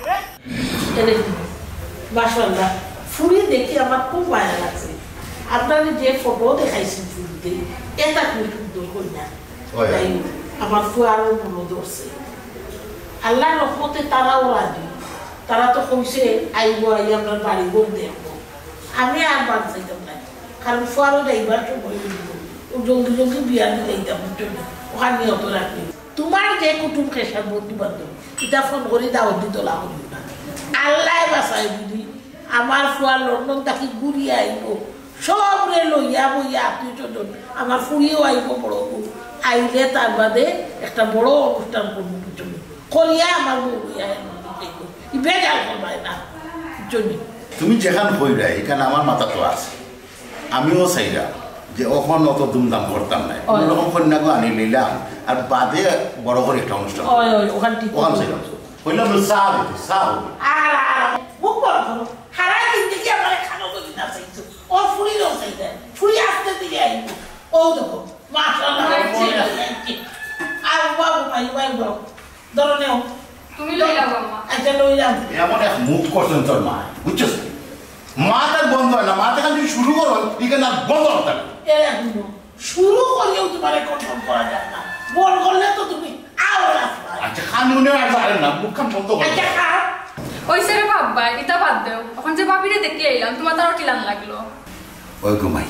মাশাআল্লাহ ফুরি দেখি আমার খুব মায়া লাগছে আপনারা যে ফটো দেখাইছেন ফুরিতে এটা খুব সুন্দর কন্যা আমার ফুয়ারও মনে ধরছে আল্লাহর রহমতে তারাও রাজি তারা তো কইছে আইব আই আমরা বাড়ি ঘর দেখবো আমি আর বাদ যাইতাম না কারণ ফুয়ারও যাইবার তো বই জলদি জলদি বিয়া দিলে যাইতাম ওখানে অত রাখবি তোমার যে কুটুম খেসার বন্ধু বান্ধব এটা ফোন করে দাওয়াত দিত লাগবে না আল্লাহ বাসাই বুঝি আমার ফুয়ার লন্ডন তাকে ঘুরিয়ে আইব সব রে লইয়া বইয়া আত্মীয় স্বজন আমার ফুরিয়েও আইব বড় আইলে তার বাদে একটা বড় অনুষ্ঠান করবো পিছনে করিয়া আমার বউ বেজাল করবাই না তুমি যেখানে কইরা এখানে আমার মাথা তো আছে আমিও চাইরা যে ওখানে অত দুমদাম করতাম না ওরকম কন্যাকে আনি নিলাম আর বাদে বড় করে একটা অনুষ্ঠান ওখানে চাইলাম কইলাম চা দিতে চা মুখ বড় করো হারা জিন্দগি আমার খানো করি না চাইছো ও ফুরি রো চাইতে ফুরি আসতে দিয়ে আইব ও দেখো মাশাআল্লাহ আর বাবু ভাই ভাই বড় ধরনেও তুমি লইলা বাবা আচ্ছা লইলাম এমন এক মুখ করছেন তোর মা বুঝছিস মা তার বন্ধ হয় না মা তাকে যদি শুরু করো এখানে আর বন্ধ হতে শুরু করলেও তোমার কন্ট্রোল করা যায় না বল করলে তো তুমি আরো রাখবা আচ্ছা খান মনে আর জানেন না মুখ খান বন্ধ করো আচ্ছা খা ওইসে রে বাবা এটা বাদ দাও এখন যে বাবিরে দেখি আইলাম তোমার তারও কিলান লাগলো ওই ঘুমাই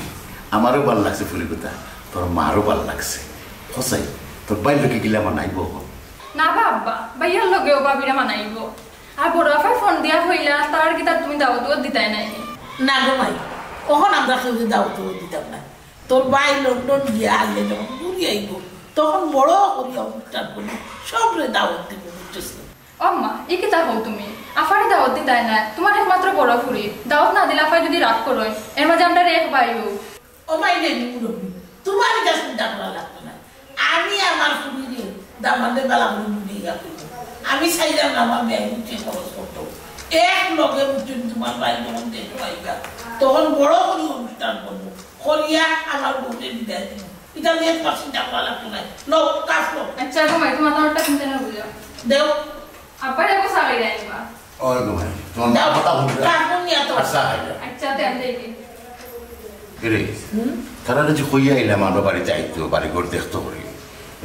আমারও ভালো লাগছে ফুলিকতা তোর মারও ভালো লাগছে হসাই তোর বাইর লোকে গিলে আমার নাইব না বাবা ভাইয়ার লগেও বাবিরে মানাইব আর বড় আফাই ফোন দিয়া হইলা তার কি তার তুমি দাওয়াত দিতাই নাই না গো ভাই ওখানে আমরা কেউ দাওয়াত দিতাম না তোর ভাই লন্ডন গিয়ে আনলে যখন ঘুরি আইব তখন বড় করি অনুষ্ঠান করবো সবরে দাওয়াত দিব বুঝছিস অম্মা এই কি তা হও তুমি আফারে দাওয়াত দিতাই না তোমার একমাত্র বড় ফুরি দাওয়াত না দিলে আফাই যদি রাগ করোয় এর মাঝে আমরা এক ভাইও ও ভাই নেই তোমার কাছে চিন্তা করা লাগতো না আমি আমার ফুরি দিয়ে দামাদের বেলা বুঝি আমি চাইলাম না আমার মেয়ে উঠে খরচ করতো এক লগে উঠে তোমার ভাই যখন দেখতে পাইবা তখন বড় করে অনুষ্ঠান করবো করিয়া আমার বউকে বিদায় দিব এটা নিয়ে তোমার চিন্তা করা লাগতো না লোক কাজ লোক আচ্ছা ঘুমাই তোমার তারটা চিন্তা না বুঝো দেও আব্বা দেখো সাগাই রাইবা ওই ঘুমাই তোমার কথা বলবে কাকুন নিয়া তো আচ্ছা আচ্ছা তে আমি দেখি রে তারা যে কইয়া আইলাম আমরা বাড়ি যাইতো বাড়ি ঘর দেখতে করি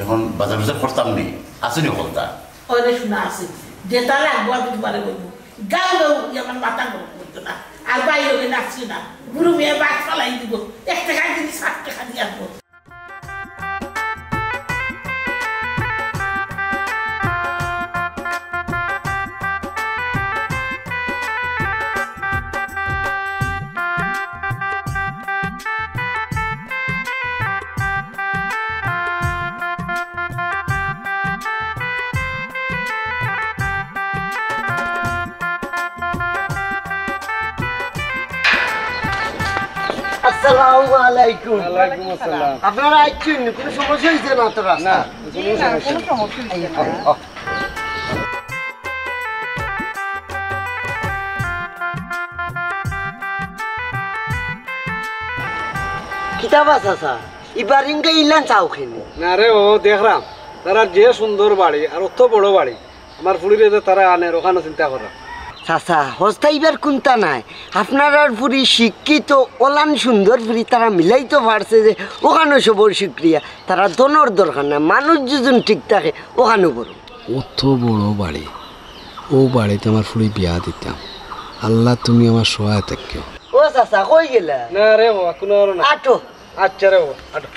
এখন বাজার বাজার করতাম নি আসেনি বলতা ওরে শোনা আছে যে তারা একবার আমি তোমারে বলবো গাইলেও আমার মাথা গরম করতো না আর বাইরে নাচছি না বুড়ো মেয়ে বাদ ফালাই দিব 1 টাকা দিলে 7 টাকা দিয়ে আসবো আসসালামু আলাইকুম। ওয়ালাইকুম আসসালাম। আপনারা আইছেন কোনো সমস্যা হইছে না তো রাস্তা? না, কোনো সমস্যা নাই। কিতাব আছে এবার ইনকে ইলান চাও খেনি না রে ও দেখলাম তারা যে সুন্দর বাড়ি আর অত বড় বাড়ি আমার ফুড়িরে যে তারা আনে ওখানে চিন্তা করা চাচা হস্তাইবার কোনটা নাই আপনার ফুরি শিক্ষিত ওলান সুন্দর ফুরি তারা মিলাইতে পারছে যে ওখানে সবর শুক্রিয়া তারা দনের দরকার না মানুষ যদি ঠিক থাকে ওখানে বড় অত বড় বাড়ি ও বাড়িতে আমার ফুড়ি বিয়া দিতাম আল্লাহ তুমি আমার সহায় থাকো ও চাচা কই গেলা না রে ও কোনো না আটো আচ্ছা রে ও আটো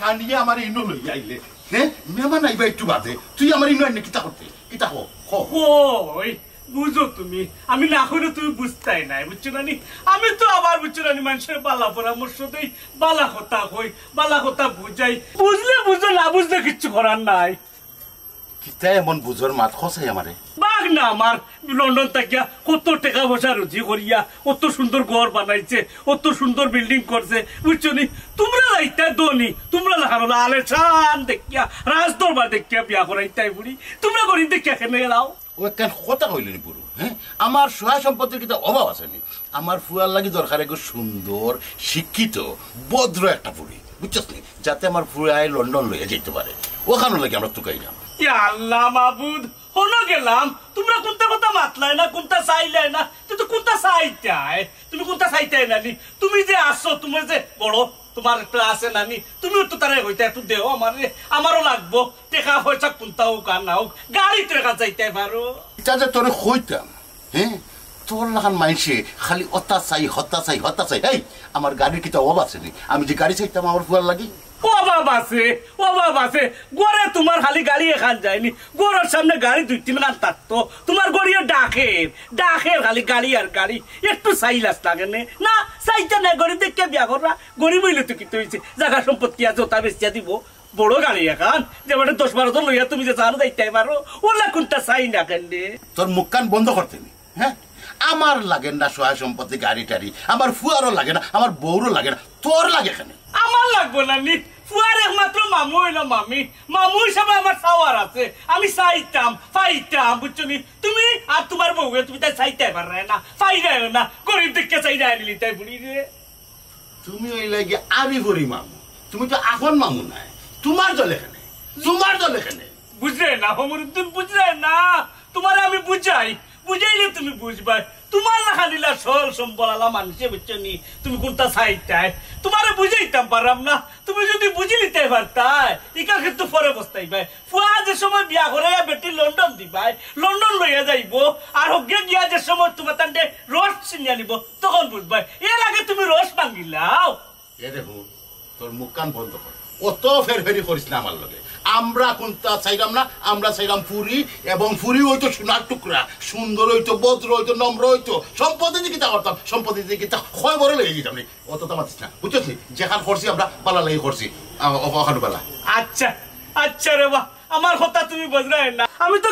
ঠান্ডিয়ে আমার ইনো লই আইলে হ্যাঁ মেহমান আইবা একটু বাদে তুই আমার ইনো আইনে কিতা করতে কিতা ওই বুঝো তুমি আমি না করে তুমি বুঝতাই নাই বুঝছো না আমি তো আবার বুঝছো না মানুষের বালা পরামর্শ দেই বালা কথা কই বালা কথা বুঝাই বুঝলে বুঝো না বুঝলে কিচ্ছু করার নাই কিতা এমন বুঝোর মাত খসাই আমারে বাঘ না আমার লন্ডন থাকিয়া কত টাকা পয়সা রুজি করিয়া কত সুন্দর ঘর বানাইছে কত সুন্দর বিল্ডিং করছে বুঝছো নি তোমরা যাইতা দনি তোমরা লাগানো আলেশান দেখিয়া রাজদরবার দেখিয়া বিয়া করাইতাই বুড়ি তোমরা করি দেখিয়া কেন এলাও ও কেন কথা কইলেনি পুরো হ্যাঁ আমার সহায় সম্পত্তির কিতা অভাব আসেনি আমার ফুয়ার লাগি দরকার একটু সুন্দর শিক্ষিত ভদ্র একটা পুরি বুঝছস নি যাতে আমার ফুয়ায় লন্ডন লইয়া যেতে পারে ওখানে লাগে আমরা তুকাই না আল্লাহ মাহবুদ হলো গেলাম তোমরা কোনটা কথা মাতলাই না কোনটা চাইলাই না তুই তো কোনটা চাইতাই তুমি কোনটা চাইতাই নানি তুমি যে আসছো তুমি যে বড় তোমার একটা আছে নানি তুমিও তো তারা হইতে একটু দেও আমারও লাগবো টেকা পয়সা কোনটা হোক আর না হোক গাড়ি টেকা চাইতে পারো যে তোরে হইতাম হ্যাঁ তোর লাগান মাইসে খালি অত্তা চাই হত্যা চাই হত্যা চাই এই আমার গাড়ির কিতা অভাব আছে নি আমি যে গাড়ি চাইতাম আমার ফুয়ার লাগি অভাব আছে গড়ে তোমার খালি গাড়ি এখান যায়নি গড়ের সামনে গাড়ি 2-3 লাখ থাকতো তোমার গড়িও ডাকের খালি গাড়ি আর গাড়ি একটু সাইলাস লাগে না চাইতে না গড়ি দেখে বিয়া করা গড়ি বইলে তো কি হয়েছে জায়গা সম্পত্তি আছে ওটা বেচিয়া দিব বড় গাড়ি এখন যে 10-12 জন লইয়া তুমি যে জানো যাইতে পারো ওলা কোনটা চাই না কেন তোর মুখ কান বন্ধ করতে নি হ্যাঁ আমার লাগে না সহায় সম্পত্তি গাড়ি টাড়ি আমার ফুয়ারও লাগে না আমার বউরও লাগে না তোর লাগে এখানে আমার লাগবো না নি ফুয়ার একমাত্র মামু হইল মামু হিসাবে আমার চাওয়ার আছে আমি চাইতাম বুঝছো নি তুমি আর তোমার বউ তুমি তাই চাইতে পারে না চাইরাই না গরিব দেখে চাইরা আনিলি তাই বুড়ি রে তুমি ওই লাগে আমি বলি মামু তুমি তো আপন মামু নাই তোমার দল এখানে বুঝলে না হমরুদ্দিন বুঝলে না তোমার আমি বুঝাইলে তুমি বুঝবা তোমার না খালিলা সল সম্বলালা মানুষে বুঝছো নি তুমি কোনটা চাইতাই তোমারে বুঝাইতাম পারাম না তুমি যদি বুঝি নিতে পারতাই ইকার কিন্তু পরে বসতাই ভাই ফুয়া যে সময় বিয়া করে বেটি লন্ডন দিবাই লন্ডন লইয়া যাইব আর হগে গিয়া যে সময় তোমার তান্ডে রস চিনিয়া নিব তখন বুঝবাই এর আগে তুমি রস ভাঙিলাও এ দেখো তোর মুখ কান বন্ধ কর অত ফেরফেরি করিস না আমার লগে আমরা কোনটা চাইলাম না আমরা চাইলাম পুরি এবং পুরি হইতো সোনার টুকরা সুন্দর হইতো ভদ্র হইতো নম্র হইতো সম্পত্তি দিয়ে কিতা করতাম সম্পত্তি দিয়ে কিতা ক্ষয় বড় লেগে যেতাম অত তো মাতিস না বুঝছিস যেখান করছি আমরা পালা লেগে করছি ওখানে পালা আচ্ছা রে বাহ আমার কথা তুমি বুঝলাই না আমি তো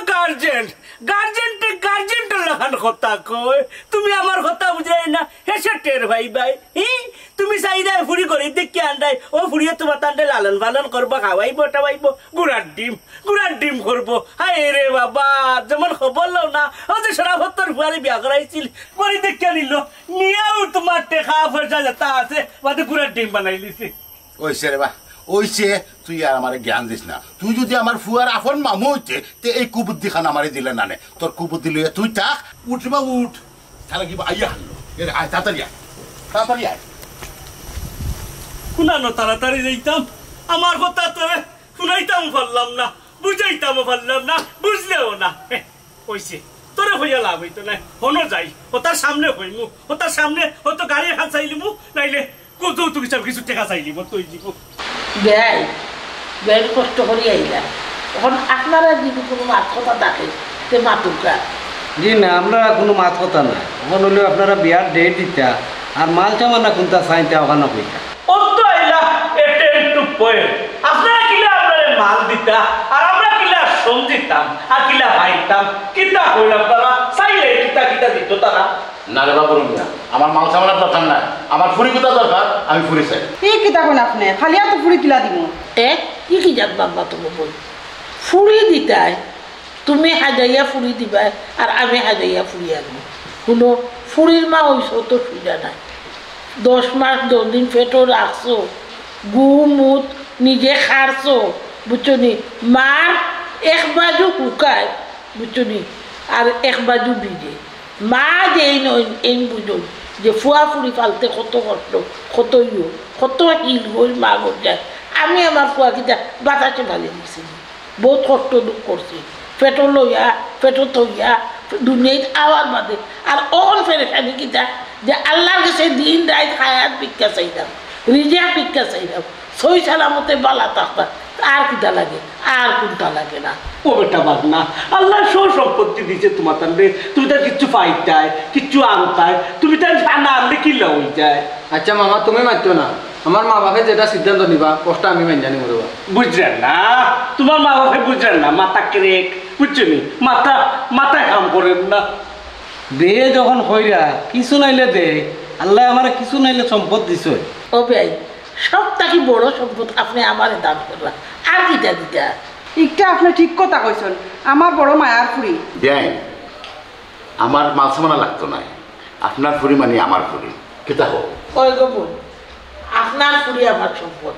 গার্জেন্টের লাগান কথা কই তুমি আমার কথা বুঝলাই না হেসে টের ভাই তুমি চাইদাই ফুরি করি দেখি আন্ডাই ও ফুরিয়ে তোমার তান্ডে লালন পালন করবো খাওয়াইবো টাওয়াইবো গুড়ার ডিম করবো হাই রে বাবা যেমন খবর লো না ও যে সরাভত্তর ফুয়ারি বিয়া করাইছিল করি দেখে নিল নিয়েও তোমার টেকা পয়সা যেটা আছে বাদে গুড়ার ডিম বানাই লিছে ওইসে রে বা ওইছে তুই আর আমার জ্ঞান দিস না তুই যদি আমার ফুয়ার আপন মামু হইতে তে এই কুবুদ্ধি খান আমারে দিলে না নে তোর কুবুদ্ধি লইয়া তুই থাক উঠবা উঠ তাহলে কি আইয়া হারলো আয় তাড়াতাড়ি আয় শুনানো তাড়াতাড়ি যাইতাম আমার কথা তোরে শুনাইতাম পারলাম না বুঝাইতাম পারলাম না বুঝলেও না কইছে তোরে হইয়া লাভ হইতো না হনো যাই ও তার সামনে হইমু ও তার সামনে হয়তো গাড়ি হাত চাইলিমু নাইলে যৌতুক হিসাবে কিছু টাকা চাইলিম তুই দিব বেয়াই বেয়াই কষ্ট করি আইলা এখন আপনারা যদি কোনো মাত কথা থাকে সে মাতুকা জি না আমরা কোনো মাত কথা না এখন হলেও আপনারা বিয়ার ডেট দিতা আর মাল চামানা কোনটা চাইতে ওখানে কইতা অত আইলা এটে একটু পয়ে আপনারা কিলা আপনারে মাল দিতা আর আমরা কিলা সমজিতাম আর কিলা ভাইতাম কিতা কইলা আপনারা চাইলে কিতা দিত তারা না রে বাবু রুমিয়া আমার মাল সামানার দরকার নাই আমার ফুরি কোথা দরকার আমি ফুরি চাই এই কিতা কোন আপনি খালি তো ফুরি কিলা দিব কি জাত বাবা তুমি বল ফুরি দিতাই তুমি হাজাইয়া ফুরি দিবা আর আমি হাজাইয়া ফুরি আনবো শুনো ফুরির মা হইছ তো সুবিধা নাই 10 মাস 10 দিন পেটও রাখছো গু মুত নিজে খারছো বুঝছো নি মার এক বাজু শুকায় বুঝছো নি আর এক বাজু ভিজে মা যেই নয় এই বুঝুন যে ফুয়া ফুরি ফালতে কত কষ্ট কত হিল গই মা গর যায় আমি আমার ফুয়া কিটা বাতাসে ভালে দিছি বহুত কষ্ট দুঃখ করছি পেটো লইয়া পেটো থইয়া দুনিয়ায় আওয়ার বাদে আর অন ফেরেখানি কিটা যে আল্লাহর কাছে দিন রাত হায়াত ভিক্ষা চাইলাম রিজা ভিক্ষা চাইলাম সই সালামতে বালা থাকতা আর কিটা লাগে আর কোনটা লাগে না ও বেটা বাদ না আল্লাহ সব সম্পত্তি দিয়েছে তোমার তাহলে তুমি তার কিচ্ছু পাইতাই কিচ্ছু আনতাই তুমি তার না আনলে কিল্লা হয়ে যায় আচ্ছা মামা তুমি মানতো না আমার মা বাপে যেটা সিদ্ধান্ত নিবা কষ্ট আমি মাইন জানি মরবা বুঝলেন না তোমার মা বাপে বুঝলেন না মাথা ক্রেক বুঝছো নি মাথায় কাম করেন না দে যখন হইরা কিছু নাইলে দে আল্লাহ আমার কিছু নাইলে সম্পদ দিছ ও ভাই সব থাকি বড় সম্পদ আপনি আমারে দান করলাম আর কিটা দিতা একটা আপনি ঠিক কথা কইছেন আমার বড় মায়ার ফুরি দেয় আমার মাল সামানা লাগতো না আপনার ফুরি মানে আমার ফুরি কেতা হোক ওই গো বোন আপনার ফুরি আমার সম্পদ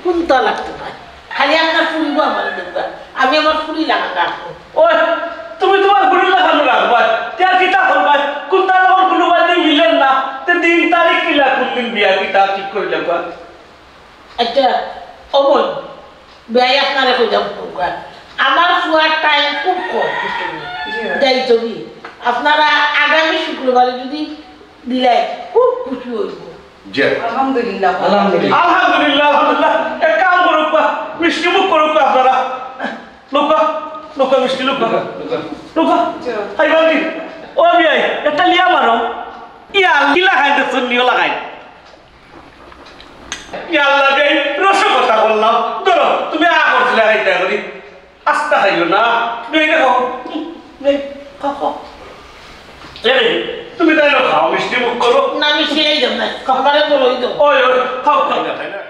কোনটা লাগতো না খালি আপনার ফুরিব আমার দেখবা আমি আমার ফুরি লাগা রাখবো ওই তুমি তোমার ফুরি লাগানো রাখবা কে কিতা করবা কোনটা যখন কোনো বাদি মিলেন না তে 3 তারিখ কিলা কোন দিন বিয়া কিতা ঠিক করে লাগবা আচ্ছা অমন ব্যয় আপনারা কই যাব আমার ফুয়ার টাইম খুব কম যাই তুমি আপনারা আগামী শুক্রবারে যদি দিলে খুব খুশি হইব আলহামদুলিল্লাহ আলহামদুলিল্লাহ এক কাম করুক মিষ্টি মুখ করুক আপনারা লোকা মিষ্টি লোকা হাই বান্দি ও বিয়াই একটা লিয়া মারো ইয়া লিলা খাই দেখছেন নিও লাগাই ইয়াল্লা বেই রস কথা বললাম ধরো তুমি আ করছিলে এইটা করি আস্তা খাইও না বেই দেখো বেই খাও তুমি তাই খাও মিষ্টি মুখ করো না মিষ্টি এই দাও না খাবারে বলোই দাও ওই খাও না খাই না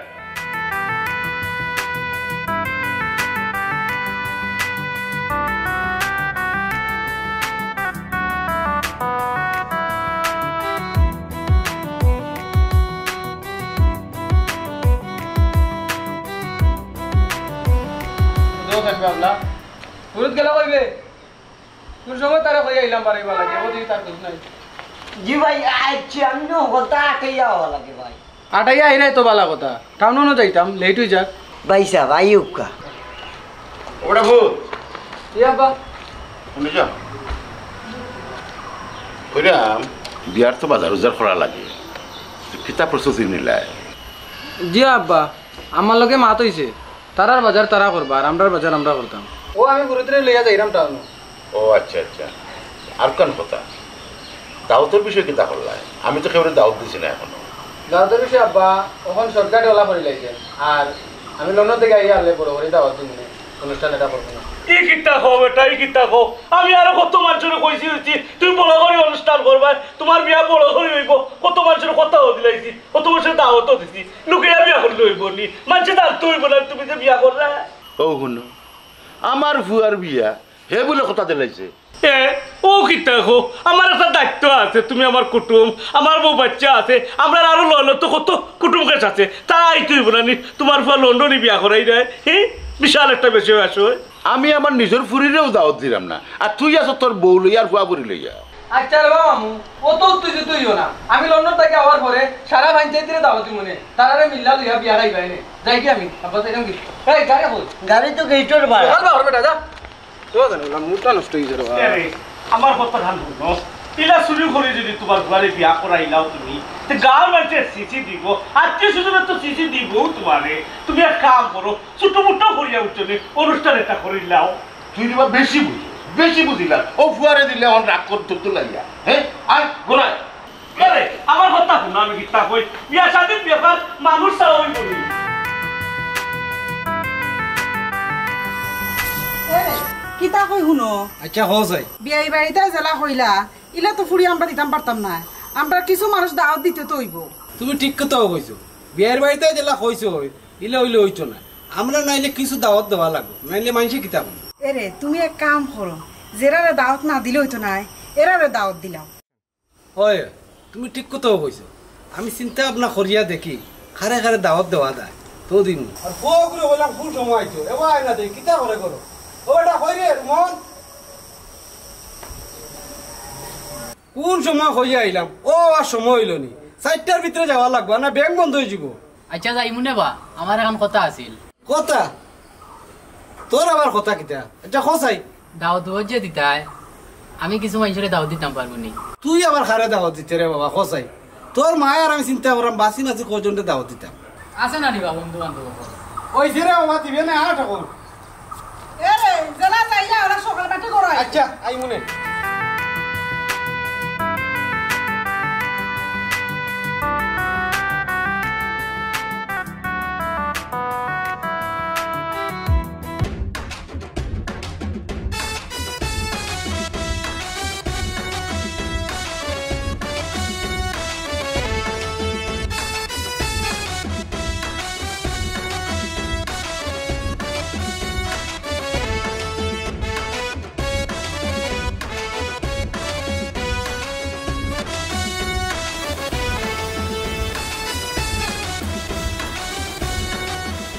ফুরুত গেলা কইবে তোর সময় তারা কই আইলাম বাড়িবা লাগে ও দিই তার কিছু নাই জি ভাই আইছি আমি নো কথা আটাইয়া হওয়া লাগে ভাই আটাইয়া আই নাই তো বালা কথা টাউনও না যাইতাম লেট হই যাক ভাই সাহেব আইউকা ওটা ভূত ইয়া বা শুনে যা ওইরা বিয়ার তো বাজার উজার করা লাগে কিতা প্রস্তুতি নিলাই জি আব্বা আমার লগে মাত হইছে তারার বাজার তারা করবা আর আমরার বাজার আমরা করতাম ও আমি গুরুত্রে লইয়া যাইরাম টাউন ও আচ্ছা আর কোন কথা দাওয়াতের বিষয় কিতা করলাই আমি তো কেউ দাওয়াত দিছি না এখনো দাওয়াতের বিষয় আব্বা ওখান সরকার ওলা করে লাইছে আর আমি লন্ডন থেকে আইয়া আনলে বড় করে দাওয়াত দিই অনুষ্ঠান এটা করবো না এই কিতা খাও বেটা এই কিতা খাও আমি আরো কত মানুষের কইছি তুমি বড় করে অনুষ্ঠান করবা তোমার বিয়া বড় করে হইব কত মানুষের কথাও দিলাইছি কত মানুষের দাওয়াতও দিছি লোকে বিয়া করলে হইব নি মানুষের দাওয়াত তো হইব না তুমি যে বিয়া করলা ও শুনো আমার ভুয়ার বিয়া হে বলে কথা দিলাইছে ও কি দেখো আমার একটা দায়িত্ব আছে তুমি আমার কুটুম আমার বউ বাচ্চা আছে আমরা আরো ললো তো কত কুটুম কাছে আছে তাই তুই বলানি তোমার ফল লন্ডনে বিয়া করাই দেয় হ্যাঁ বিশাল একটা বেশি আসো আমি আমার নিজের ফুরিরেও দাওয়াত দিলাম না আর তুই আছো তোর বউ লইয়া আর ফুয়া ফুরি লইয়া আচ্ছা রে মামু ও তো তুইও না আমি লন্ডন থেকে আওয়ার পরে সারা পঞ্চায়েতের দাওয়াত মনে তারারে মিল্লা লইয়া বিয়া খাই বাইনে যাই কি আমি আব্বা এরকম কি এই গাড়ি হল গাড়ি তো গেইটর বাড়া চল বাবা বেটা যা তো জানো মুটা নষ্ট হই যাবে আমার কথা ধান শুনো ইলা শুরু করে যদি তোমার ঘরে বিয়া করাইলাও তুমি তো গাঁর মানুষে সিসি দিব আত্মীয় স্বজনের তো সিসি দিব তোমারে তুমি এক কাম করো ছোট মোটো করিয়া উঠছনে অনুষ্ঠান এটা করিলাও তুই দিবা বেশি বুঝিলা ও ফুয়ারে দিলে এখন রাগ করতে তো লাগিয়া হ্যাঁ আয় ঘোরায় আরে আমার কথা শুনো আমি কিতা কই বিয়া শাদির ব্যাপার মানুষ চাওই করি কিতা কই শুনো আচ্ছা হো যাই বিয়াই বাড়িতে জেলা হইলা ইলা তো ফুড়ি আমরা দিতাম পারতাম না আমরা কিছু মানুষ দাওয়াত দিতে তো হইব তুমি ঠিক কথা কইছো বিয়ের বাড়িতে জেলা কইছো ইলে হইলে হইতো না আমরা নাইলে কিছু দাওয়াত দেওয়া লাগবে নাইলে মানুষে কিতাব এরে তুমি এক কাম করো যেরারে দাওয়াত না দিলে হইতো না এরারে দাওয়াত দিলাম হয় তুমি ঠিক কথা কইছো আমি চিন্তা ভাবনা করিয়া দেখি খারে খারে দাওয়াত দেওয়া যায় তো দিন আর ফোগুলো বললাম ফুল সময় তো এবার না দেখ কিতা করে করো ওটা কই রে মন কোন সময় হইয়া আইলাম ও আর সময় হইল নি 4টার ভিতরে যাওয়া লাগবে না ব্যাংক বন্ধ হয়ে যাব আচ্ছা যাই মনে বা আমার এখন কথা আছিল কথা তোর আবার কথা কিতা আচ্ছা খসাই দাওয়াত যে দিতাই আমি কিছু মানুষের দাওয়াত দিতাম পারবো নি তুই আবার খারে দাওয়াত দিতে রে বাবা খসাই তোর মায়ের আমি চিন্তা করলাম বাসি নাচি কজনটা দাওয়াত দিতাম আছে না দিবা বন্ধু বান্ধব ওই রে বাবা দিবে না আর ঠাকুর এরে জেলা যাইলা ওরা সকাল বাটে করো আচ্ছা আই মনে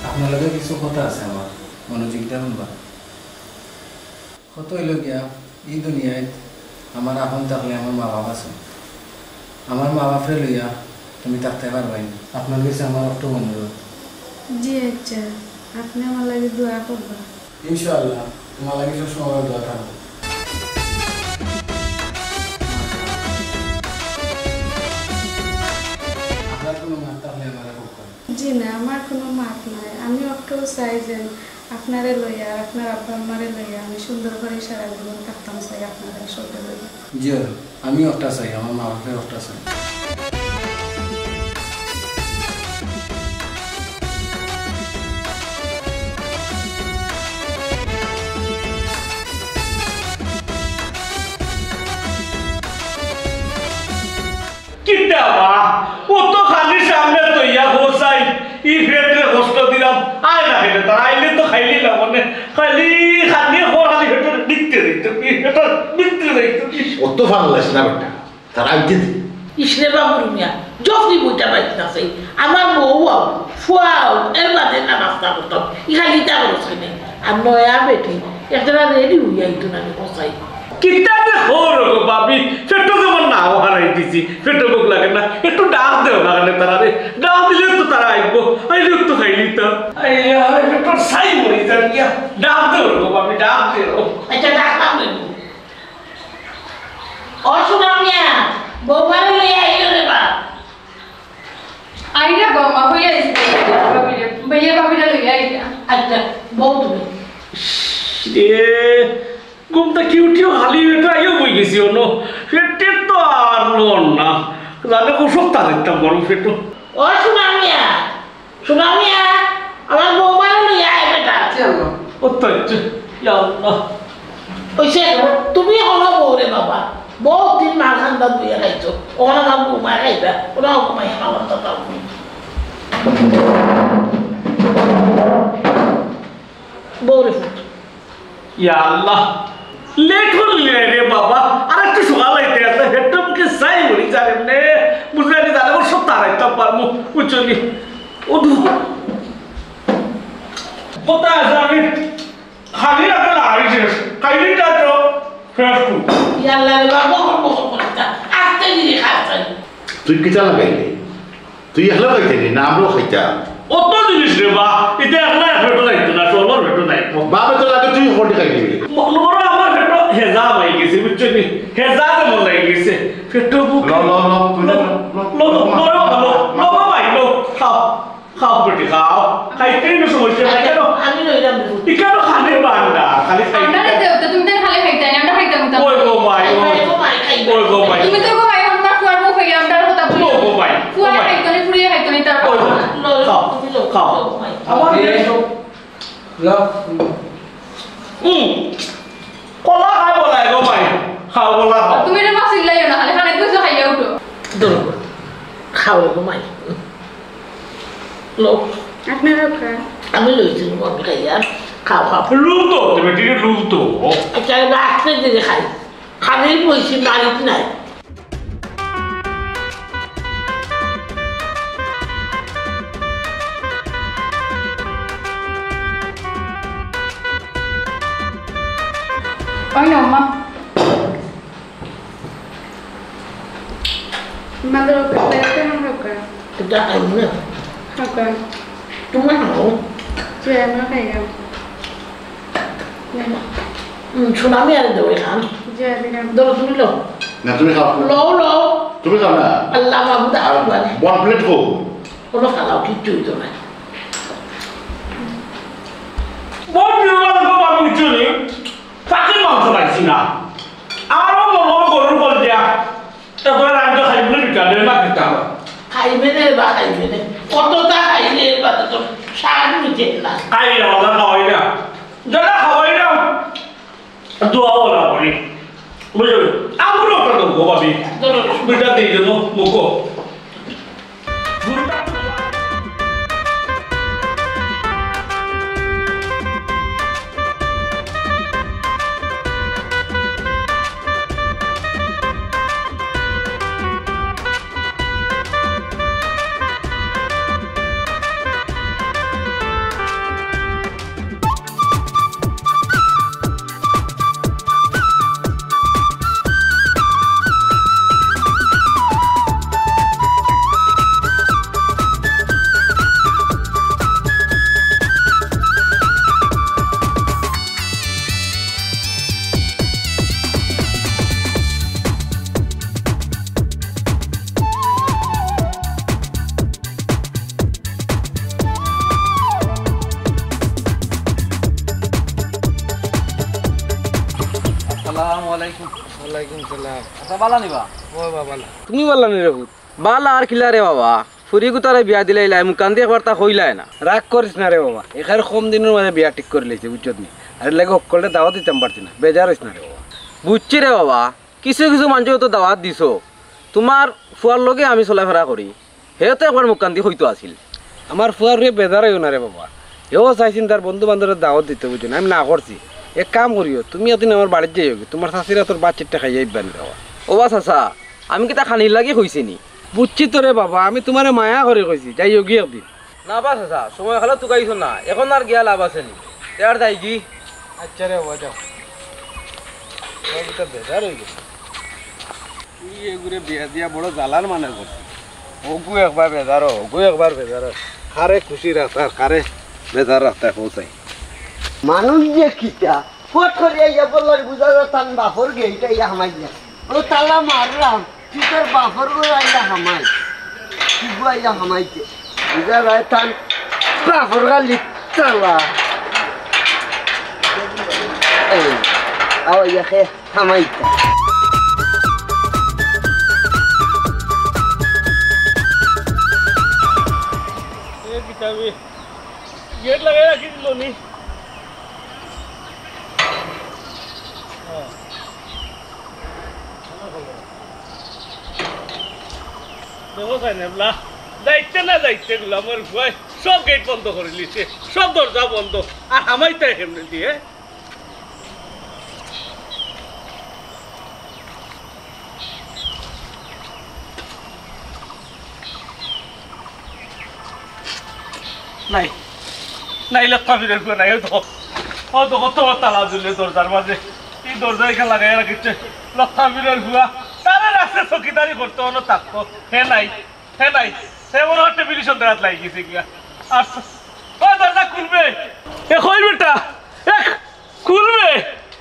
আপনার কিছু কথা আছে আমার মনোযোগ দেন বা কত হইল গিয়া এই দুনিয়ায় আমার আপন থাকলে আমার মা বাবা আছে আমার মা বাপরে লইয়া তুমি থাকতে পারবাই আপনার কাছে আমার একটু অনুরোধ জি আচ্ছা আপনি আমার লাগে দোয়া করবেন ইনশাআল্লাহ তোমার লাগে সবসময় দোয়া থাকবে আপনার কোনো মা থাকলে আমার জি না আমার কোনো মাপ নাই আমি একটু চাই যে আপনারে লইয়া আপনার আব্বা আম্মারে লইয়া আমি সুন্দর করে সারা জীবন থাকতাম চাই আপনাদের সাথে লইয়া জি আমি একটা চাই আমার মা বাপের একটা চাই কিটা বা ও তো খালি সামনে তৈয়া বসাই ই ফেটে কষ্ট দিলাম আয় না খেলে তার আইলে তো খাইলি না মানে খালি খালি খালি ফেটে দিতে দিতে এটা দিতে দিতে অত ভালো লাগছে না বেটা তার আইতে দি ইসরে বাবুর মিয়া যখনই বইটা পাইতে আছে আমার বউ আও ফুয়াও এর বাদে না নাস্তা করতাম ইখালি তা করছে না আর নয়া বেটি একটা রেডি হইয়া আইতো না বসাই কিটা যে হোর বাবি ফেটো যেমন না হারাই দিছি ফেটো বুক লাগে না একটু ডাক দেও না কানে তারা রে ডাক দিলে তো তারা আইবো আইলে তো খাইলি তো আইয়া ফেটো সাই মরি যান গিয়া ডাক দেও বাবি ডাক দেও আচ্ছা ডাকলাম ও সুনা মিয়া বউবারে লইয়া আইলো রে বা আইরা গমা হইয়া বাবিরে ভাইয়া বাবিরে লইয়া আইরা আচ্ছা বউ তুমি রে ঘুমটা কি উঠিও হালি এটা আইও বই গেছি অন্য ফেটে তো আর লোন না জানে খুব সপ্তাহ দেখতাম বড় ফেটো ও সুনা মিয়া আমার বউবারে লইয়া আই বেটা ও তো আচ্ছা ইয়া আল্লাহ ওইসে তুমি হলো বউ রে বাবা বহুত দিন মার খান্দা দুইয়া খাইছো ওখানে আমার বউ মা খাইবা ওরাও ঘুমাই আমার কথা বউ রে ফুট ইয়া আল্লাহ লেট হল রে বাবা পারবো বুঝলি কোথায় আছে আমি খালি একটা হারিয়েছে খাইলিটা তো ফ্রেশ ফুড ইয়াল্লা রে বাবা বড় কথা আস্তে ধীরে খাচ্ছেন তুই কিটা লাগাইলি তুই একলা খাইতেনি না আমরাও খাইতাম অত জিনিস রে বা এটা একলা ফেটো যাইতো না সবার ফেটো যাইতো বাবা তো লাগে তুই কোনটি খাইলি মনোর আমার ফেটো হেজা হয়ে গেছে বুঝলি হেজা কেমন লাগে গেছে ফেটো বুক লো ভাই লো খাও খাও বেটি খাও খাইতে না সমস্যা নাই কেন আমি লইলাম ইকানো খালি বান্দা খালি খাইতে আমরা দেও তো তুমি তো খালি খাইতে না আমরা খাইতাম তো ওই গো ভাই ওই গো ভাই তুমি তো গো ভাই আমরা ফুয়ার মুখ হই আমরা কথা বলি গো ভাই ফুয়ার খাইতো না ফুরিয়ে খাইতো না তার খাও আমার লো কলা খাই বলাই গো ভাই খাও বলা খাও তুমি রে মাছ ইল্লাইও না খালি খানে দুইছো খাইয়া উঠো দূর খাও গো মাই লো আপনারা খা আমি লইছিলাম আমি খাইয়া খাও খাও লুতো তুমি ঠিক লুতো আচ্ছা রাখতে দিলে খাই খালি বইছি মারিত নাই Ay no, ma. Madro, que te no roca. এটা খাইব না Roca. তুমি খাও Yo no caiga. Suna Mia দেবো খান Yo diga. ধরো তুমি লো না তুমি খাও লো লো তুমি খাও না আল্লাহ মাহমুদ আকবার ওয়ান প্লেট খো কোনো খালাও কিচ্ছুই তো নাই বহুত নির্মাণ গো আমি বুঝলি ফাঁকি মাংস পাইছি না আরো মনে গরুর বল দিয়া তারপরে রাজ্য খাইবলে বিকালে না দিতাম খাইবে না বা খাইবে না কতটা খাইলে বা তো সার নিচে না খাই না ওরা খাওয়াই না যারা খাওয়াই না দোয়া বলা করি বুঝলি আমরাও একটা তো গো ভাবি বিটা দিয়ে দেব মুখো তুমি বালা নি রে ভূত বালা আর কিলা রে বাবা ফুরি গুতারে বিয়া দিলাইলা মুখ কান্দি একবার তা কইলাই না রাগ করিস না রে বাবা এখানে কম দিনের মাঝে বিয়া ঠিক করে লইছে বুঝছত নি আর লাগে সকলে দাওয়াত দিতাম পারছি না বেজার হইস না রে বাবা বুঝছি রে বাবা কিছু কিছু মানুষ তো দাওয়াত দিছো তোমার ফুয়ার লগে আমি চলাফেরা করি সেও তো একবার মুখ কান্দি হইতো আছিল আমার ফুয়ার বেজার হইও না রে বাবা এও চাইছেন তার বন্ধু বান্ধবের দাওয়াত দিতে বুঝছো না আমি না করছি এক কাম করিও তুমি এতদিন আমার বাড়িতে যাইও তোমার শাশুড়া তোর বাচ্চাটা খাই যাইবা নি বাবা ও বা চাচা আমি কি তা খানির লাগে হয়েছি নি বুঝছি তো রে বাবা আমি তোমার মায়া করে কইছি যাইও গিয়ে একদিন না বা চাচা সময় হলে তো গাইছো না এখন আর গিয়া লাভ আছে নি আর যাই কি আচ্ছা রে বাবা যাও বেজার হয়ে গেছে তুই এগুলো বিয়া দিয়া বড় জ্বালার মানে করছি ওগু একবার বেজার ওগু একবার বেজার খারে খুশি রাস্তার খারে বেজার রাস্তায় পৌঁছাই মানুষ যে কিটা ফট করিয়া ইয়া বললার বুঝা তান বাপর গেইটা ইয়া হামাই দিয়া ও তালা মারলাম তুই তোর বাপর গো আইয়া হামাই তুই গো আইয়া হামাইতে বুঝা যায় তান বাপর গালি তালা এই আও ইয়া খে হামাইতা এ কিতাবে গেট লাগাই রাখি দিল নি দেখো তাই না যাইতে না যাইতে গুলো আমার ভয় সব গেট বন্ধ করে লিছে সব দরজা বন্ধ আর আমাইতে কেমনে দিয়ে নাই নাই লক্ষা ফিরে নাই ও তো কত তালা ঝুলে দরজার মাঝে এই দরজা এখানে লাগাই রাখিছে লক্ষা ফিরের গুয়া তারা রাস্তায় চকিদারি করতে হলো থাকতো হে নাই সে মনে হচ্ছে টেলিভিশন দেখাত লাগি গেছে গিয়া আর ও দরজা খুলবে এ কই বেটা খুলবে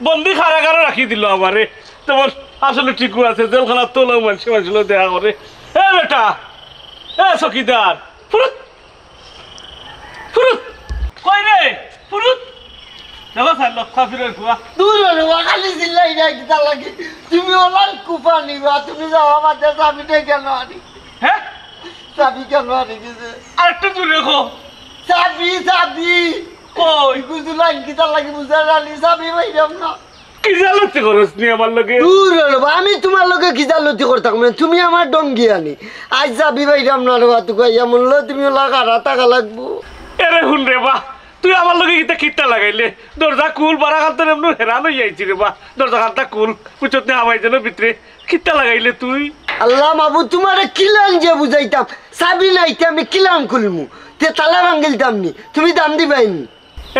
বন্দি কারাগারে রাখি দিল আমারে তোমার আসলে ঠিকও আছে জেলখানা তোলাও মানুষ দেখা করে এ বেটা এ চকিদার ফুরুত ফুরুত কই রে ফুরুত দেখো স্যার লক্ষা ফিরের গুয়া দূর হলো খালি চিল্লাই যায় কিতা লাগে তুমি ওলাল কুপা নিবা তুমি যাওয়া মাঝে চাবিটা কেন আনি হ্যাঁ চাবি কেন আনি গেছে আর একটু দূরে খো চাবি কই গুজুলাইন কিতা লাগে বুঝা জানি চাবি পাইলাম না কি জালতি করছ নি আমার লগে দূর হলো আমি তোমার লগে কি জালতি করতাম না তুমি আমার ডঙ্গি আনি আজ চাবি পাইলাম না রে বাতু কইয়া মনলো তুমি ওলা কারা টাকা লাগবো এরে হুন রে বা তুই আমার লগে কিতা কিতা লাগাইলে দরজা কুল বারা কান্তে এমন হেরান হই আইছি রে বা দরজা কান্তা কুল পুচত নে আমাই যেন ভিতরে কিতা লাগাইলে তুই আল্লাহ মাবু তোমারে কিলান যে বুঝাইতাম চাবি নাইতে আমি কিলাম খুলমু তে তালা ভাঙ্গিলতাম নি তুমি দাম দিবাইনি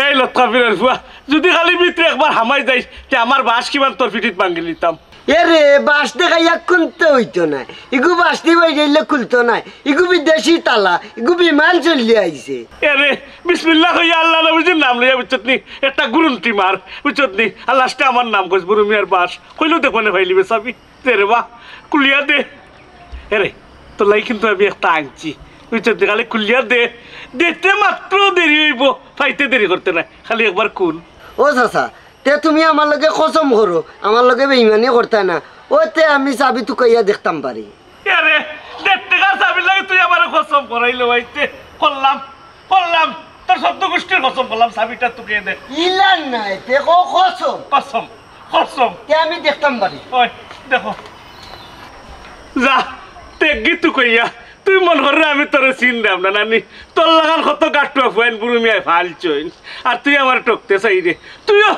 এই লক্ষা ফিরের ফুয়া যদি খালি ভিতরে একবার হামাই যাইস তে আমার বাস কিমান তোর পিঠিত ভাঙ্গি নিতাম এরে বাস দেখাইয়া খুলতে হইতো না ইগু বাস দিবাই যাইলে খুলতো না ইগু বিদেশি তালা ইগু বিমান চলিয়ে আইছে এরে বিসমিল্লাহ কইয়া আল্লাহ নবীর নাম লইয়া বুঝছত নি একটা গুরুন্টি মার বুঝছত নি আর লাস্টে আমার নাম কইস বুরু মিয়ার বাস কইলো দেখো না ভাইলিবে চাবি রে বা কুলিয়া দে এরে তোর লাই কিন্তু আমি একটা আনছি বুঝছত নি খালি কুলিয়া দে দেখতে মাত্র দেরি হইব ফাইতে দেরি করতে নাই খালি একবার কুল ও চাচা তে তুমি আমার লগে কসম করো আমার লগে বেইমানি করতে না ওতে আমি চাবি টুকাইয়া দেখতাম পারি আরে দেখতে কার চাবি লাগে তুই আমার কসম করাইলো ভাইতে করলাম তোর শব্দ গোষ্ঠীর কসম করলাম চাবিটা টুকিয়ে দে ইলান নাই তে কসম তে আমি দেখতাম পারি ওই দেখো যা তেগি টুকাইয়া তুই মন করে আমি তোর চিন দাম না নানি তোর লাগান কত গাটুয়া ফুয়াইন বুড়ু মিয়াই ভাল চইন আর তুই আমার টকতে চাই রে তুইও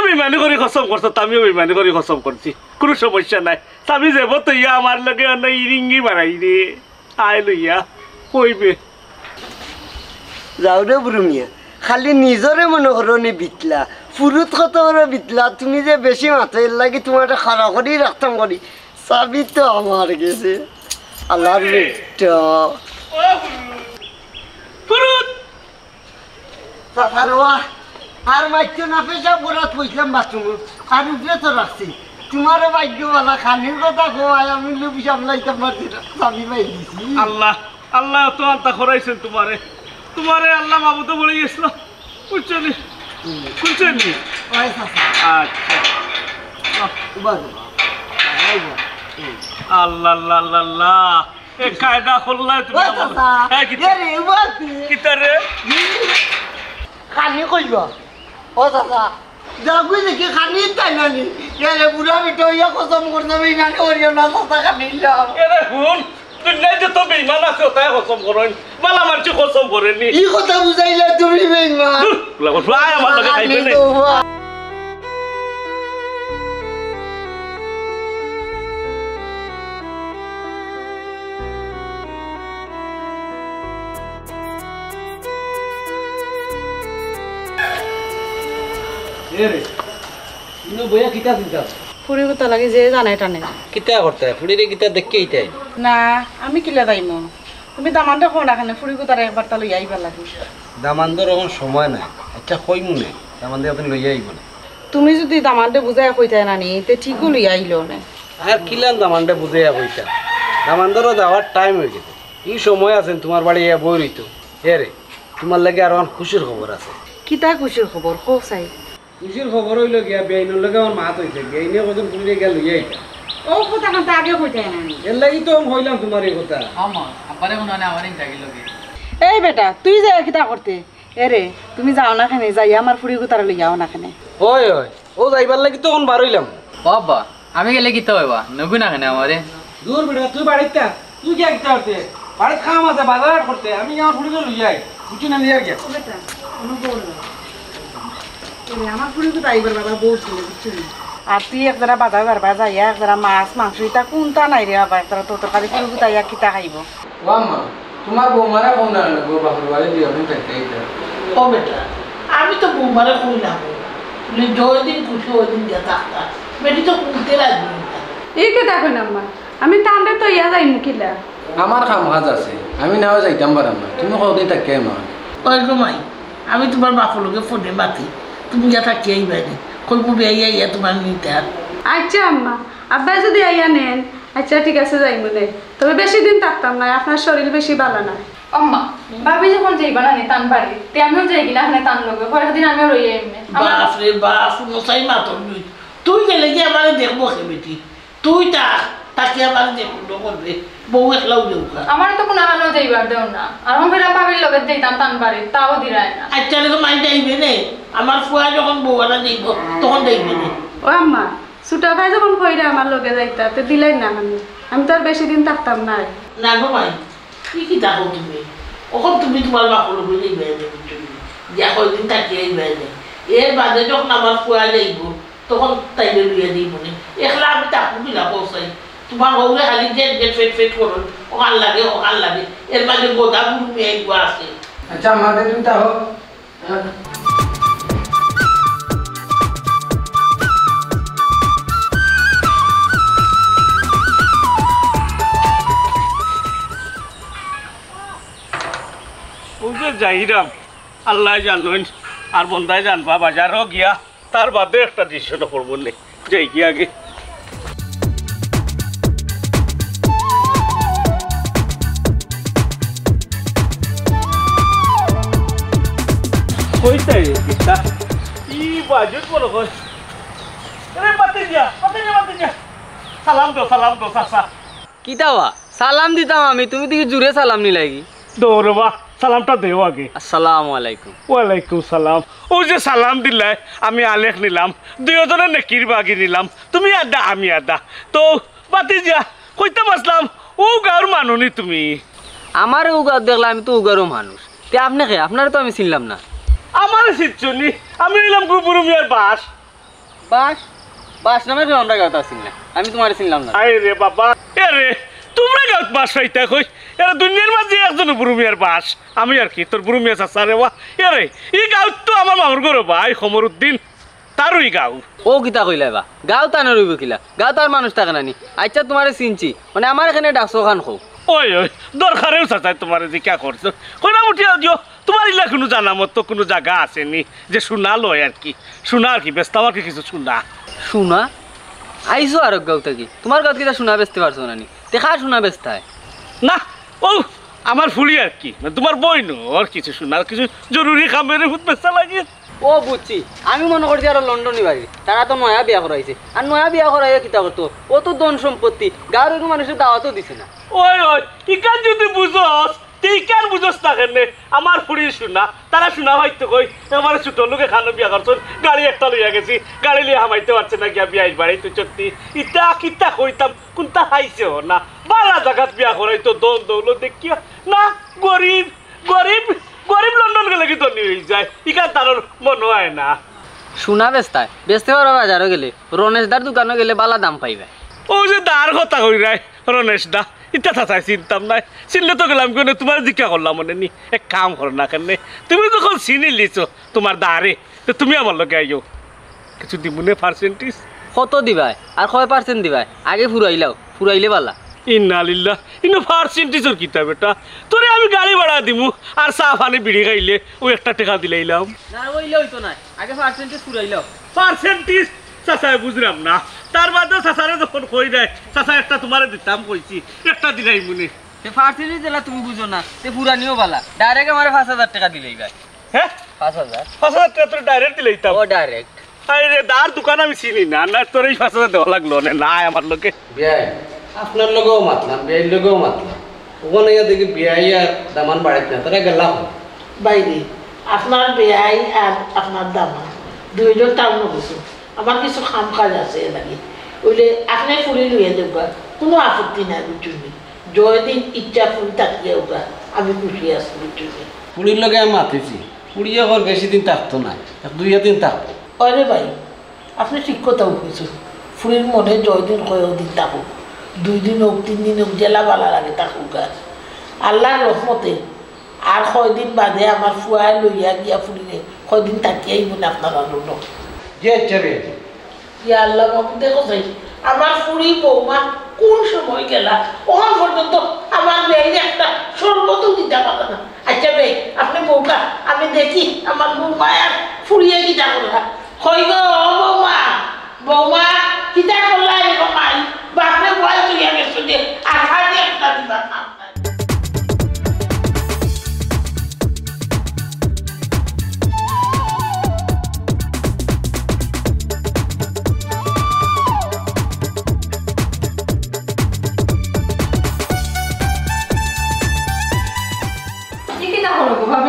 বেমানি করে কসম করছ আমিও বেমানি করে কসম করছি কোনো সমস্যা নাই চাবি যাব তো ইয়া আমার লগে অনেক ইরিঙ্গি বাড়াই রে আয় লইয়া কইবে যাও রে বুড়ু মিয়া খালি নিজরে মনে করো নি বিতলা ফুরুত কত বড় বিতলা তুমি যে বেশি মাথায় লাগি তোমার খারাপ করেই রাখতাম করি চাবি তো আমার গেছে আল্লাহর বেটা ফুরুত সাফারওয়া আর মাইতো না পেশা বরাত কইলাম বাথরুম আর উপরে তো রাখছি তোমারও ভাগ্যবালা খানির কথা কোয়াই আমি লুবি সামলাইতে পারছি না চাবি পাই দিছি আল্লাহ তো আন্তা করাইছেন তোমারে আল্লাহ মাবু তো বলে গেছিল শুনছেন আচ্ছা আল্লাহ আল্লাহ এ কায়দা করলা তুমি কিতারে খানি কইবা ও চাচা যাগুই দেখি খানি তাই নানি এরে বুড়া মিটো ইয়া কসম করতে আমি না করিও না চাচা খানি লাও এরে হুন দুনিয়ায় যত বেঈমান আছে তাই কসম করেন মালা মারছি কসম করেনি এই কথা বুঝাইলে তুমি বেঈমান লাগো ভাই আমার লগে খাইবে না এরে ইনো বয়া কিতা দিতা ফুরি কথা লাগে যে জানে টানে কিতা করতে ফুড়িরে কিতা দেখকে ইতাই না আমি কিলা যাইমো তুমি দামানটা কোন রাখানে ফুরি কথা একবার তা লই আইবার লাগে দামানদর এখন সময় নাই একটা কইমু না দামানদে আপনি লই আইব না তুমি যদি দামানটা বুঝাই কইতা নানি তে ঠিকও লই আইলো না আর কিলান দামানটা বুঝাইয়া কইতা দামানদরও যাওয়ার টাইম হয়ে গেছে এই সময় আছেন তোমার বাড়ি ইয়া বই রইতো এরে তোমার লাগে আর খুশির খবর আছে কিতা খুশির খবর কো চাই খুশির খবর হইল গিয়া বেআইনের লগে আমার মাত হইছে বেআইনে কজন পুলিরে গেল লই আইতা ও কথা কথা আগে কইতা নানি এর লাগি তো হইলাম তোমার এই কথা আমা আপারে উনানে আমারই জাগিল লগে এই বেটা তুই যা কিতা করতে এরে তুমি যাও না খানে যাই আমার ফুরি গুতার লই যাও না খানে ওই ও যাইবার লাগি তো কোন বার হইলাম বাবা আমি গেলে কি তো হইবা নবি না খানে আমারে দূর বেটা তুই বাড়িতে তুই কি একটা করতে বাড়ি খাম আছে বাজার করতে আমি আমার ফুরিরে লই যাই বুঝি না নিয়া গিয়া বেটা কোনো বল না এরে আমার ফুরি গুতা আইবার বাবা বলছিল বুঝছিস আর তুই একজরা বাজার করবা যাই একজরা মাছ মাংস এটা কোনটা নাই রে বাবা একজরা তো তরকারি ফুরি গুতা ইয়া কিতা খাইব ও আম্মা তোমার বৌমারা ফোন রাখবো বাপের বাড়ি দিয়ে আমি থাকতে ও বেটা আমি তো বৌমারে কইলাম তুমি যেদিন খুশি ওই দিন দিয়ে থাকতা বেটি তো কুলতে রাখবি এই কে দেখেন আম্মা আমি টানলে তো ইয়া যাই মুখিলা আমার কাম কাজ আছে আমি নাও যাইতাম পারাম না তুমি কতদিন থাকতে মা ওই ঘুমাই আমি তোমার বাপর লোকে ফোনে মাতি তুমি যা থাকি এই বাইরে কইব বেয়া ইয়া তোমার নিতে আচ্ছা আম্মা আব্বা যদি আইয়া নেন আচ্ছা ঠিক আছে যাই মনে তবে বেশি দিন থাকতাম না আপনার শরীর বেশি ভালো না আম্মা ভাবি যখন যাইবা না তান বাড়ি তে আমিও যাই কিনা এখানে তান লগে পরের দিন আমিও রইয়া এমনি বাপ রে বাপ মশাই মাতর তুই তুই গেলে কি আমারে দেখবো কে বেটি তুই তাকে আমারে দেখবো করবে বউ একলাও দেউকা আমার তো কোনো আলো যাইবার দেও না আর আমি ফেরা ভাবির লগে যাইতাম তান বাড়ি তাও দিরায় না আচ্ছা রে মাই যাইবে নে আমার ফুয়া যখন বউরা যাইব তখন যাইবে নে ও আম্মা ছোট ভাই যখন কইরা আমার লগে যাইতা তে দিলাই না আমি তো আর বেশি দিন থাকতাম না না গো মাই কি দেখো তুমি ওখন তুমি তোমার বাপর লোকে যাইবে যা কয়দিন থাকি আইবে এর বাদে যখন আমার ফুয়া যাইব তখন তাইলে লইয়া দিব নে একলা আমি তাকু বিলা পৌঁছাই তোমার বউরে খালি জেট ফেট করো ওখান লাগে এর মাঝে গোদা বুড়ু মেয়ে আছে আচ্ছা আমাদের তুমি তাও যাইরাম আল্লাহ জানেন আর বন্ধায় জানবা বাজারও গিয়া তার বাদে একটা ডিসিশন করবো নেই যাই গিয়া আগে কইতাই কিতা ই বাজুত বলো কই আরে পাতে যা সালাম দো সাসা কিতাবা সালাম দিতাম আমি তুমি দিকে জুড়ে সালাম নি লাগি দৌড়বা সালামটা দেও আগে আসসালামু আলাইকুম ওয়ালাইকুম সালাম ও যে সালাম দিলাই আমি আলেখ নিলাম দুইজনে নেকির বাগি নিলাম তুমি আদা আমি আদা তো বাতি যা কইতে বাসলাম ও গাঁর মানুনি তুমি আমার উগার দেখলাম আমি তো উগারও মানুষ তে আপনি কে আপনারা তো আমি চিনলাম না আমার সিটচুনি আমি নিলাম বুরু মিয়ার বাস বাস বাস নামে তো আমরা গাঁত আসিল না আমি তোমার চিনলাম না আরে রে বাবা এ রে তোমরা গাঁত বাস পাইতা কই এরা দুনিয়ার মাঝে একজন বুরু মিয়ার বাস আমি আর কি তোর বুরু মিয়া চাচা রে ওয়া এ রে এই গাঁত তো আমার মামুর ঘর ভাই সমরউদ্দিন তারই গাঁও ও কিতা কইলা বা গাঁও টানা রইব কিলা গাঁও তার মানুষ থাকে নানি আচ্ছা তোমার চিনছি মানে আমার এখানে ডাকছো খান খো ওই দরকারেও চাচাই তোমার যে কে করছো কইনা উঠিয়া দিও তোমার ইলা কোনো জানা মতো কোনো জায়গা আসেনি যে শোনা লয় আর কি শোনা আর কি ব্যস্ত আমার কি কিছু শোনা শোনা আইসো আর গাঁও থাকি তোমার গাঁত কিতা শোনা বেচতে পারছো নানি দেখা শোনা বেচতায় না ও আমার ফুলি আর কি তোমার বই নো আর কিছু শোনার কিছু জরুরি কামের ভূত বেচা লাগে ও বুঝছি আমি মনে করছি আর লন্ডনই বাড়ি তারা তো নয়া বিয়া করাইছে আর নয়া বিয়া করাইয়া কিতা করতো ও তো ধন সম্পত্তি গাঁর কোনো মানুষের দাওয়াতও দিছে না ওই ইকান যদি বুঝোস ইকান বুঝোস না কেন আমার ফুড়ি শোনা তারা শোনা হয়তো কই আমার ছোট লোকে খানো বিয়া করছেন গাড়ি একটা লইয়া গেছি গাড়ি লিয়ে হামাইতে পারছে না গিয়া বিয়া বাড়ি তুই সত্যি ইটা কিতা কইতাম কোনটা খাইছে না বালা জায়গাত বিয়া করাইতো দন দৌলত দেখিয়া না গরিব গরিব গরিব লন্ডন গেলে কি ধনী হয়ে যায় ইকান তার মনে হয় না শোনা বেচতায় বেচতে পারো বাজারও গেলে রমেশদার দোকানও গেলে বালা দাম পাইবে ও যে দার কথা কই রায় রমেশ দা ইটা থাকায় চিনতাম নাই চিনলে তো গেলাম কেন তোমার জিজ্ঞা করলাম মনে নি এক কাম করো না কেন তুমি যখন চিনি লিছো তোমার দাঁড়ে তো তুমি আমার লগে আইও কিছু দিবনে পার্সেন্টেজ কত দিবাই আর কয় পার্সেন্ট দিবাই আগে ফুরাইলাও ফুরাইলে বালা ইন্নালিল্লাহ ইনো পার্সেন্টেজের কিতা বেটা তোরে আমি গাড়ি ভাড়া দিমু আর চা পানি বিড়ি খাইলে ও একটা টাকা দিলাইলাম না ওইলে হইতো না আগে পার্সেন্টেজ ফুরাইলাও পার্সেন্টেজ চাচাই বুঝলাম না তার বাদে চাচারে যখন কই দেয় চাচা একটা তোমারে দিতাম কইছি একটা দিলাই মনে তে পার্সেন্টেজ দিলা তুমি বুঝো না তে ফুরানিও বালা ডাইরেক্ট আমারে 5000 টাকা দিলেই ভাই হ্যাঁ 5000 টাকা তোর ডাইরেক্ট দিলাইতাম ও ডাইরেক্ট আরে দার দোকান আমি চিনি না না তোর এই 5000 দেওয়া লাগলো না না আমার লোকে বিয়াই আপনার লগেও মাতলাম বিয়াইর লগেও মাতলাম ওখানে দেখি বিয়াই আর দামান বাড়াইতে না তারা গেলাম বাইরে আপনার বেয়াই আর আপনার দামা দুইজন টাউন গেছো আমার কিছু খাম কাজ আছে লাগে ওইলে আপনি ফুলি লইয়া দেবা কোনো আপত্তি নাই বুঝুন জয়দিন ইচ্ছা ফুলি থাকিয়ে ওগা আমি খুশি আছি বুঝুন পুরীর লগে আমি মাতিছি পুরী এখন বেশি দিন থাকতো না 1-2 দিন থাকতো আরে ভাই আপনি ঠিক কথা বলছেন ফুলির মনে জয়দিন কয়েক দিন থাকুক 2 দিন হোক 3 দিন হোক জেলা বালা লাগে থাকুক আল্লাহর রহমতে আর কয়দিন বাদে আমার ফুয়ায় লইয়া গিয়া ফুরিলে কয়দিন থাকিয়াই মনে আপনার আনন্দ যে চেবে ইয়া আল্লাহ বাবু দেখো চাই আমার ফুরি বৌমা কোন সময় গেলা ওখান পর্যন্ত আমার মেয়ের একটা সর্বত দিতে পারে না আচ্ছা ভাই আপনি বৌমা আমি দেখি আমার বৌমা আর ফুরিয়ে গিটা করলা কই গো বৌমা বৌমা কিটা করলা এরকম আই বাপরে বয় তুই আগে শুনে আঠা দিয়ে একটা দিবা না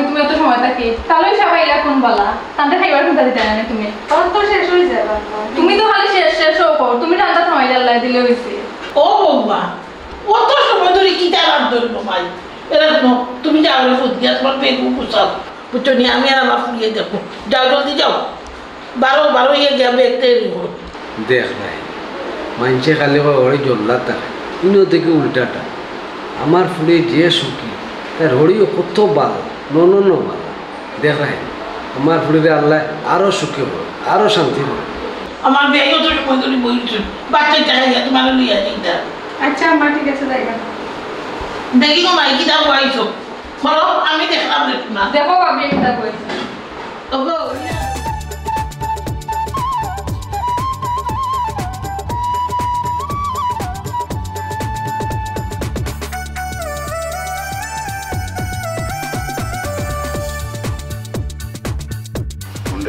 তুমি অত সময় থাকি তাহলে সবাই এরকম বলা তাদের খাইবার চিন্তা দিতে না তুমি তো শেষ হয়ে যাবে তুমি তো খালি শেষ শেষ হোক তুমি রান্না সময় জ্বালাই দিলে হয়েছে ও বৌমা অত সময় ধরে কি চালান ধরবো ভাই এরকম তুমি যাও রে ফুট গিয়া তোমার বেগু পুষাও বুঝছো নি আমি আর আমার ফুলিয়ে দেখো যাও জলদি যাও 12 ইয়ে গিয়া বেগতে দেখ ভাই মানুষে খালি হরে জ্বললা তার ইনো থেকে উল্টাটা আমার ফুলে যে সুখী তার হরিও কত ভালো নন ভালো দেখ ভাই আমার ফুলে আল্লাহ আরো সুখী হল আরো শান্তি হল আমার বেগও তো সময় ধরে বইছো বাচ্চা চাইয়া তোমার লইয়া দিতা আচ্ছা আমার ঠিক আছে জায়গা দেখি গো মাই কি দাও বইছো বলো আমি দেখলাম রে না দেখো আমি একটা বইছি ওগো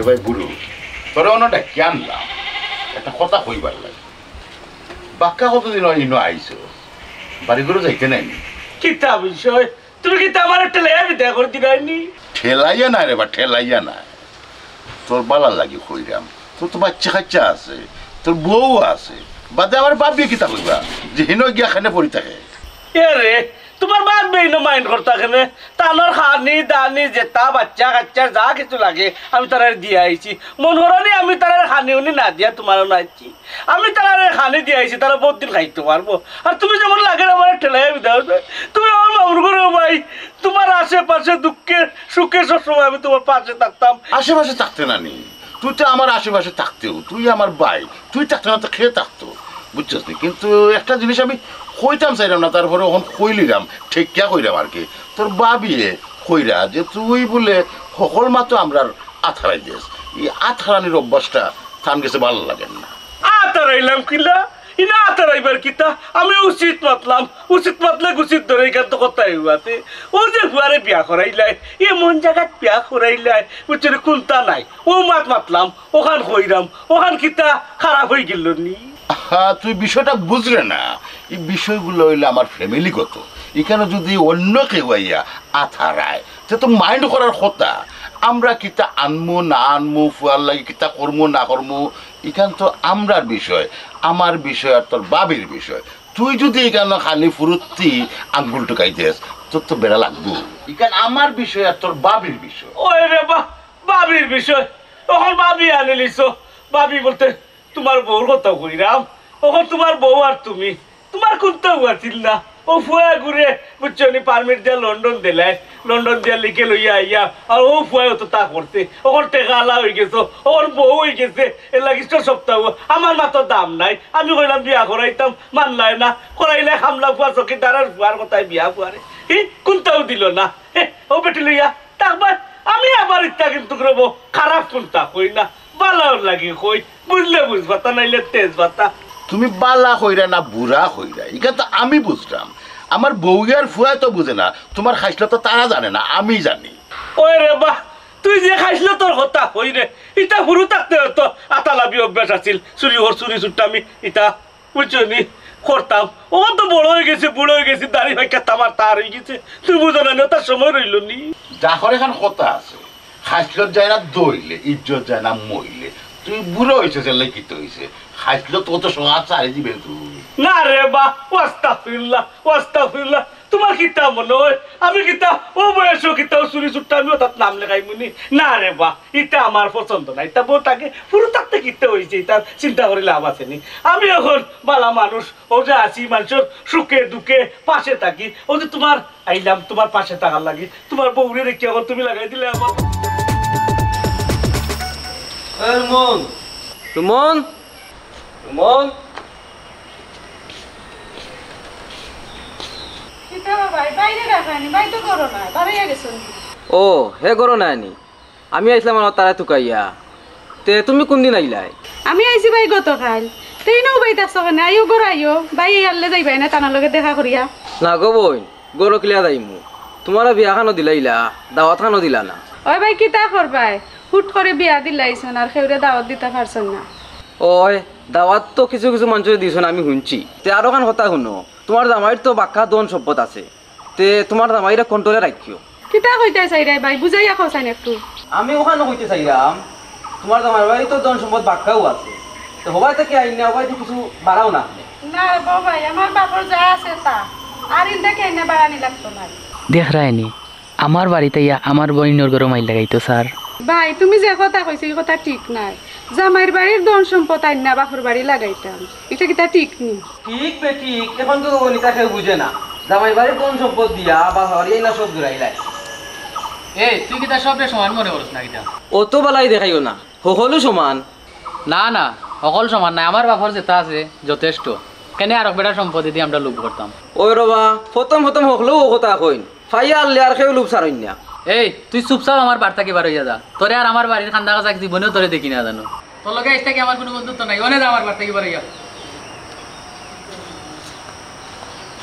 ভাই বুড়ো তোর অন্যটা কেনলাম একটা কথা কইবার লাগে বাক্কা কতদিন ইনো আইছো বাড়ি করে যাইতে নাই কিতা বিষয় তুমি কি আমার ঠেলাইয়া বিদায় করে দিলাইনি ঠেলাইয়া না রে বা ঠেলাইয়া না তোর বালা লাগি কইরাম তোর তো বাচ্চা কাচ্চা আছে তোর বউ আছে বাদে আমার বাপ বিয়ে কিতা কইবা যে হিনো গিয়া খানে পড়ি থাকে এ রে তোমার বাপ বেইনো মাইন্ড করতা কেনে তানোর খানি দানি যেটা বাচ্চা কাচ্চা যা কিছু লাগে আমি তারা দিয়ে আইছি মন করি আমি তারা খানি উনি না দিয়া তোমারও নাইছি আমি তারা খানি দিয়ে আইছি তারা বহুত দিন খাইতে পারবো আর তুমি যেমন লাগে আমার ঠেলাই বিদায় তুমি আমার মামুর করে ভাই তোমার আশেপাশে দুঃখের সুখের সবসময় আমি তোমার পাশে থাকতাম আশেপাশে থাকতে না নি তুই তো আমার আশেপাশে থাকতেও তুই আমার ভাই তুই থাকতে না তো খেয়ে থাকতো বুঝছিস নি কিন্তু একটা জিনিস আমি কইতাম চাইলাম না তারপরে ওখান কইলিরাম ঠিক কে কইরাম আর কি তোর বাবিয়ে কইরা যে তুই বলে সকল মাত্র আমরা আথারাই দিস এই আথারানির অভ্যাসটা থান গেছে ভালো লাগে না আতারাইলাম কিলা ইনা আতারাইবার কিতা আমি উচিত মাতলে উচিত ধরে এখান তো কথা হইবাতে ও যে হুয়ারে বিয়া করাইলাই এমন জায়গায় বিয়া করাইলাই বুঝছি কোনটা নাই ও মাতলাম ওখান কইরাম ওখান কিতা খারাপ হয়ে গেল নি তুই বিষয়টা বুঝলে না এই বিষয়গুলো হইলে আমার ফ্যামিলিগত এখানে যদি অন্য কেউ আইয়া আথারায় সে তো মাইন্ড করার কথা আমরা কিতা আনমু না আনমু ফুয়ার লাগে কিতা করমু না করমু এখান তো আমরার বিষয় আমার বিষয় আর তোর বাবির বিষয় তুই যদি এখানে খালি ফুরুত্তি আঙ্গুল টুকাই দিস তোর তো বেড়া লাগবো এখানে আমার বিষয় আর তোর বাবির বিষয় ওই রে বাবির বিষয় তখন বাবি আনে লিছো বাবি বলতে তোমার বউর কথা কইরাম তখন তোমার বউ আর তুমি তোমার কোনটা ছিল না ও ফুয়া ঘুরে বুঝছো নি পারমিট দিয়ে লন্ডন দিয়ে লিখে লইয়া আইয়া আর ও ফুয়া তো তা করতে ওখান টেকালা হয়ে গেছো ওখান বউ হয়ে গেছে এর লাগিস সপ্তাহ আমার মাত্র দাম নাই আমি কইলাম বিয়া করাইতাম মানলাই না করাইলে হামলা ফুয়া চকিদার আর ফুয়ার কথায় বিয়া ফুয়ারে কোনটাও দিল না ও বেটি লইয়া তাকবার আমি আবার ইত্যা কিন্তু করবো খারাপ কোনটা কই না বালাও লাগি কই বুঝলে বুঝবাতা নাইলে তেজ বাতা তুমি বালা কইরা না বুড়া কইরা এটা তো আমি বুঝলাম আমার বউয়ার ফুয়া তো বুঝে না তোমার খাইসলা তো তারা জানে না আমি জানি ওই রে বাহ তুই যে খাইছিল তোর কথা হই রে ইটা হুরু থাকতে তো আতালাবি অভ্যাস আছিল চুরি চুট্টা আমি ইটা বুঝছো নি করতাম ও তো বড় হয়ে গেছে বুড়ো হয়ে গেছে দাড়ি ভাইকা তামার তার হয়ে গেছে তুই বুঝো না তার সময় রইল নি যাহর এখন কথা আছে খাইসলত যায় না দইলে ইজ্জত যায় না মইলে তুই বুড়ো হয়েছে যে লেখিত হয়েছে খাইসল তো তো সময় চারি দিবে তুই না রে বা ওয়াস্তাগফিরুল্লাহ তোমার কিতা মনে হয় আমি কিতা ও বয়স কিতা চুরি চুট্টা আমি তার নাম লেখাই মুনি না রে বা ইটা আমার পছন্দ না ইটা বউটাকে পুরো থাকতে কিতে হয়েছে তার চিন্তা করে লাভ আছে নি আমি এখন বালা মানুষ ও যে আছি মানুষের সুখে দুঃখে পাশে থাকি ও যে তোমার আইলাম তোমার পাশে থাকার লাগি তোমার বউরে রেখে এখন তুমি লাগাই দিলে আমার রুমন রুমন রুমন ও হে করো না নি আমি আইসলাম আমার তারা তুকাইয়া তে তুমি কোন দিন আইলাই আমি আইছি ভাই গতকাল তেইনও বাইতে আসো কেন আইও গড় আইও ভাই আনলে যাইবাই না তানার লগে দেখা করিয়া না গো বই গরো কিলা যাইমু তোমার বিয়া খানো দিলাইলা দাওয়াত খানো দিলা না ওই ভাই কিতা করবাই হুট করে বিয়া দিলাইছেন আর খেউরে দাওয়াত দিতে পারছেন না ওই দাওয়াত তো কিছু কিছু মানুষের দিছ না আমি শুনছি তে আরো কান কথা শুনো তোমার জামাইর তো বাক্কা দন সম্পদ আছে তে তোমার জামাইরা কন্ট্রোলে রাখিও কিতা কইতে চাইরাই ভাই বুঝাইয়া কইছেন একটু আমি ওখানে কইতে চাইলাম তোমার জামাইর বাড়ি তো দন সম্পদ বাক্কাও আছে তো হবাই থেকে আইন না হবাই তো কিছু বাড়াও না না রে ভাই আমার বাপর যা আছে তা আর ইন্দা কেনে বাড়ানি লাগতো না দেখ রায়নি আমার বাড়িতে ইয়া আমার বইনর গরম মাইল লাগাইতো স্যার ভাই তুমি যে কথা কইছো এই কথা ঠিক নাই জামাইর বাড়ির ধন সম্পদ আইন না বাপর বাড়ি লাগাইতাম এটা কিতা ঠিক নি ঠিক বে ঠিক এখন তো গণিতা কেউ বুঝে না জামাই বাড়ির ধন সম্পদ দিয়া বা হরিয়াই না সব ঘুরাইলাই এই তুই কিতা সবরে সমান মনে করছ না কিতা অত বেলাই দেখাইও না সকলো সমান না না সকল সমান নাই আমার বাপর যেটা আছে যথেষ্ট কেনে আর বেটার সম্পত্তি দিয়ে আমরা লোভ করতাম ওই রবা প্রথম প্রথম হকলেও ও কথা কইন ফাইয়া আনলে আর কেউ লোভ ছাড়ইন না এই তুই চুপচাপ আমার বাড়ি থেকে বার হইয়া যা তোরে আর আমার বাড়ির খান্দা কাছা জীবনেও তোরে দেখি না জানো তোর লগে আজ থেকে আমার কোনো বন্ধুত্ব নাই ওনে যা আমার বাড়ি থেকে বার হইয়া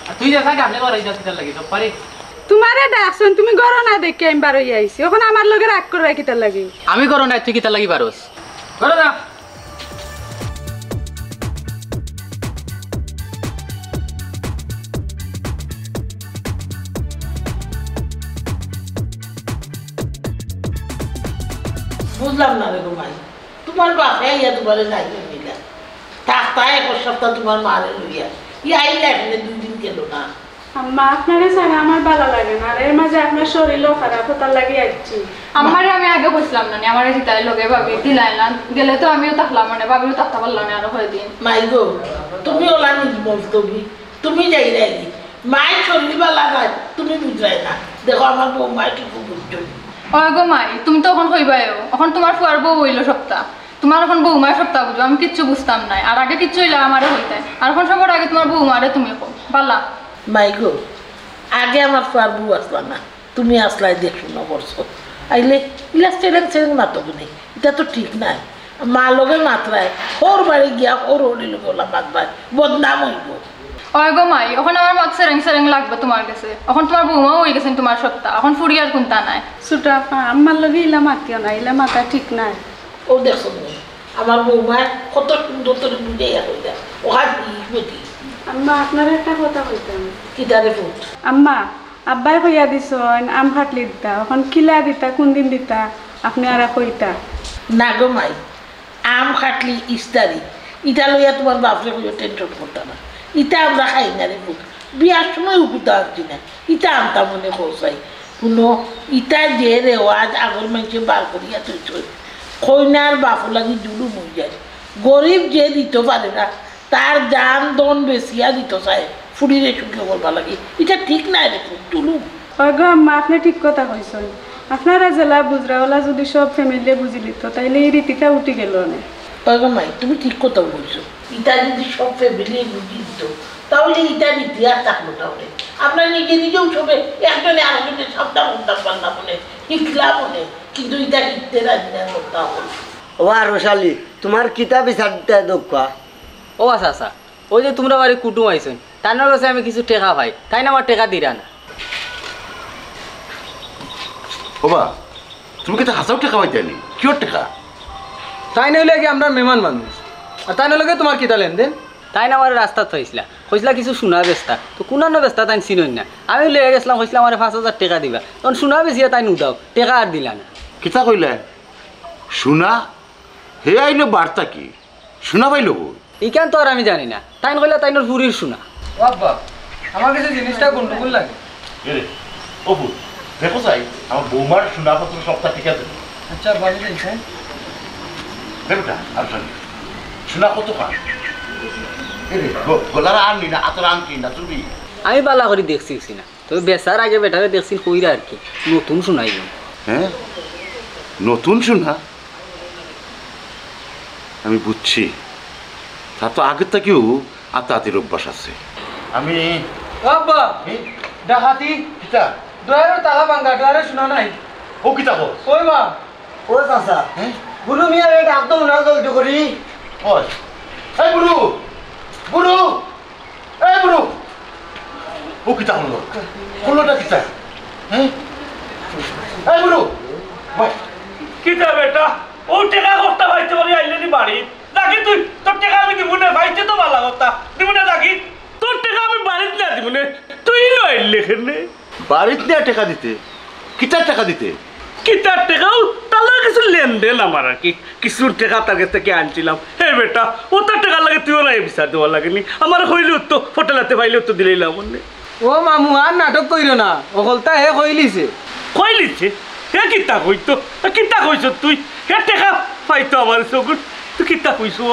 আর তুই যা থাক আপনি বার হইয়া কিতা লাগি সব পারি তোমারে ডাকছন তুমি গড় না দেখে আমি বার হইয়া আইছি এখন আমার লগে রাগ করবা কিতা লাগি আমি করো না তুই কিতা লাগি পারোস করো না বুঝলাম না রে ভাই তোমার বাপে আইয়া তোমার যাইতে মিলা থাকতা এক সপ্তাহ তোমার মারে লইয়া ই আইলে এখানে 2 দিন গেল না আম্মা আপনারে ছাড়া আমার ভালো লাগে না আর এর মাঝে আপনার শরীরও খারাপ হতার লাগি আইছি আমারে আমি আগে বসলাম না আমার জিতাই লগে ভাবি দিলাইলাম গেলে তো আমিও থাকলাম না ভাবিও থাকতে পারলাম না আরো কয়েকদিন মাই গো তুমি ওলা নিজ বলতবি তুমি যাই রাইলি মায়ের শরীর ভালো হয় তুমি বুঝাই না দেখো আমার বউ মাইকে খুব বুঝছো ওই গো মাই তুমি তো এখন কইবাইও এখন তোমার ফুয়ার বউ হইলো সপ্তাহ তোমার এখন বৌমার সপ্তাহ বুঝো আমি কিচ্ছু বুঝতাম না আর আগে কিচ্ছু হইলে আমারও হইতে আর এখন সবার আগে তোমার বৌমারে তুমি পালা মাই গো আগে আমার ফুয়ার বউ আসলা না তুমি আসলাই দেখো না করছো আইলে ইলাস চেলেন চেলেন নাটক নেই এটা তো ঠিক নাই মা লগে মাত্রায় ওর বাড়ি গিয়া ওর হলিল গোলা মাতবাই বদনাম হইব ওই গো মাই এখন আমার মাক সেরেং সেরেং লাগবে তোমার কাছে এখন তোমার বৌমাও হয়ে গেছেন তোমার সপ্তাহ এখন ফুড়ি আর কোনটা নাই সুটা আমার লগে ইলা মাতিও না ইলা মাথা ঠিক নাই ও দেখো আমার বৌমা কত সুন্দর তোর বুঝাইয়া কইলা ওহার বেটি আম্মা আপনার একটা কথা কইতাম কি তারে ফুট আম্মা আব্বাই কইয়া দিছন আম ফাটলি দিতা এখন কিলা দিতা কোন দিন দিতা আপনি আর কইতা না গো মাই আম খাটলি ইস্তারি ইটা লইয়া তোমার বাপরে কইও টেনশন করতা না ইটা আমরা খাই না রে ফুট বিয়ার সময় উকুতা আসছি না ইটা আনতা মনে খোঁচাই শুনো ইটা যে রেওয়াজ আগর মানুষে বার করিয়া তুই কইনার বাপু লাগি জুলু মুই যায় গরিব যে দিতে পারে না তার দান দন বেশিয়া দিত চায় ফুড়িরে সুখে করবা লাগে এটা ঠিক নাই রে তুলু ওই গো আম্মা আপনি ঠিক কথা কইছেন আপনারা জেলা বুজরাওয়ালা যদি সব ফ্যামিলি বুঝি লিত তাইলে এই রীতিটা উঠে গেল না ওই গো মাই তুমি ঠিক কথা বলছো এটা যদি সব ফ্যামিলি বুঝি দিত তাহলে এটার ইতিহাস থাকলো তাহলে আপনার নিজে নিজেও সবে একজনে আরেকজনের সাবধান করতাম পারলা মনে শিখলা মনে কিন্তু এটা শিখতে রাজি না করতাম ও আর রসালি তোমার কিতাব বিচারটা দোকা ও আচ্ছা আচ্ছা ওই যে তোমরা বাড়ি কুটুম আইছেন তার কাছে আমি কিছু টেকা পাই তাই না আমার টেকা দিরা না ওবা তুমি কিন্তু হাসাও টাকা পাইতেনি কিয় টাকা তাই নইলে কি আমরা মেহমান মানুষ আর তাই নইলে তোমার কিতা লেনদেন তাই না আমার রাস্তা থইছিলা কইছিলা কিছু সোনা বেচতা তো কোনানো বেচতা তাই চিনই না আমি লয়ে গেছিলাম কইছিলাম আমার 5,000 টাকা দিবা তখন সোনা বেচিয়া তাই নুদাও টাকা আর দিলা না কিতা কইলে সোনা হে আইলো বার্তা কি সোনা পাইলো ইকান তো আর আমি জানি না তাই কইলা তাইনোর ফুরির সোনা বাবা আমার কাছে জিনিসটা গন্ডগোল লাগে এরে অপু দেখো চাই আমার বৌমার শোনাপত্র সবটা ঠিক আছে আচ্ছা বাড়ি যাইছেন দেখটা আর শোনা কত পান এরে গলার আনলি না আতর আনকি না তুমি আমি বালা করে দেখছি না তবে বেচার আগে বেটারে দেখছি কইরা আর কি নতুন শোনাই হ্যাঁ নতুন শোনা আমি বুঝছি তা তো আগের থেকেও আত্মাতির অভ্যাস আছে আমি আব্বা ডাহাতি কিতা ড্রয়ারের তালা ভাঙা ড্রয়ারে শোনা নাই ও কিতা কো ওই মা ও চাচা বুড়ো মিয়া এটা একদম না জলদি করি ওই এই বুড়ু বুড়ু এই বুড়ু ও কিতা হলো হলোটা কিতা হ্যাঁ এই বুড়ু ভাই কিতা বেটা ও টেকা করতে পাইতে পারি আইলেনি বাড়ি দেখি তুই তোর টেকা আমি দিব না ভাইতে তো ভালো কথা দিব না দেখি তোর টেকা আমি বাড়িতে না দিব না তুই নয় লেখেন বাড়িতে নিয়ে টাকা দিতে কিতার টাকা দিতে কিতার টেকাও তাহলে কিছু লেনদেন আমার আর কি কিছু টেকা তার কাছ থেকে আনছিলাম হে বেটা ও তার টাকা লাগে তুইও লাগে বিচার দেওয়া লাগেনি আমার হইলে তো হোটেলাতে পাইলে তো দিলেই লাভ নেই ও মামু আর নাটক কইরো না অকলতা হে কইলিছে কইলিছে হে কিতা কইতো কিতা কইছ তুই হে টেকা পাইতো আমার চকুর তুই কিতা কইছো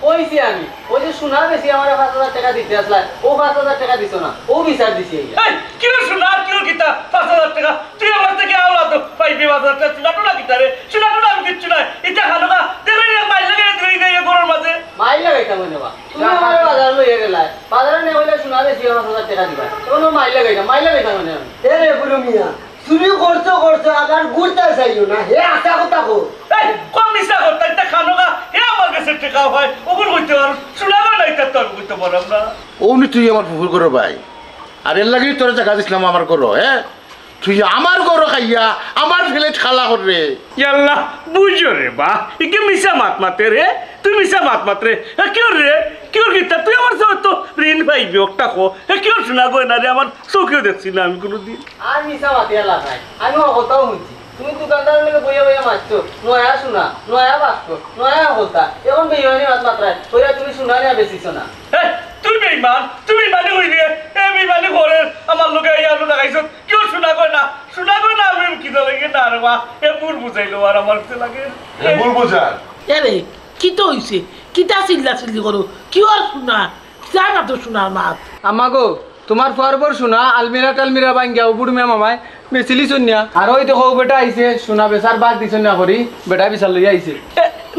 কইছি আমি ওই যে সোনার বেশি আমার 5000 টাকা দিতে আসলা ও 5000 টাকা দিছো না ও বিচার দিছি এই কি সোনা কি কিতা 5000 টাকা তুই আমার থেকে আওলা তো পাইবি 5000 টাকা সোনা না কিতা রে সোনা আমি কিচ্ছু না এটা খালো না দেখো না মাইল লাগে তুই গই গরর মাঝে মাইল লাগাইতা মনে বা তুমি আমার বাজার লইয়া গেলা বাজারে নে হইলে সোনা বেশি 5000 টাকা দিবা কোন মাইল লাগাইতা মনে এ রে বুড়ো মিয়া চুরি করছো আবার ঘুরতে চাইও না হে আশা কথা কো এই কম মিছা কথা এটা খালো না হে আমার কাছে টাকা হয় ওগুলো কইতে পারো সোনা না এটা তো আমি কইতে পারলাম না ওনি তুই আমার ফুফুর করো ভাই আর এর লাগি তোর টাকা দিছিলাম আমার করো হ্যাঁ তুই আমার করো খাইয়া আমার ফ্লেট খালা করে ইয়াল্লাহ বুঝো রে বা ইকে মিছা মাতে রে তুই মিছা মাত রে কিও রে কিও কিতা তুই আমার সাথে তো ঋণ পাইবি একটা কো কিও শোনা গো না রে আমার চোখেও দেখছি না আমি কোনোদিন আর মিছা মাতিয়া লাগাই আমি কথাও শুনছি তুমি দোকানদারের লগে বইয়া মারছো নয়া শোনা নয়া বাক্য নয়া কথা এখন বেইমানি মাত্রায় কইরা তুমি শোনা নিয়া বেচিছো না তুই বেইমানি হই রে এ বেইমানি করে আমার লগে ইয়া লগে লাগাইছো কিও শোনা গো না আমি কি লাগে না রে বা এ বুর বুঝাইলো আর আমার তে লাগে এ বুর বুঝা এরে কি তো হইছে কিতা চিল্লি করো কি আর শোনা জানা তো শোনার মাত আমাগো তোমার ফারবর শোনা আলমিরা টালমিরা ভাঙ্গা বুড়ি মে মামাই বেচিলি শুনিয়া আর ওই দেখো বেটা আইছে শোনা বেচার বাদ দিছ না করি বেটা বিচার লই আইছে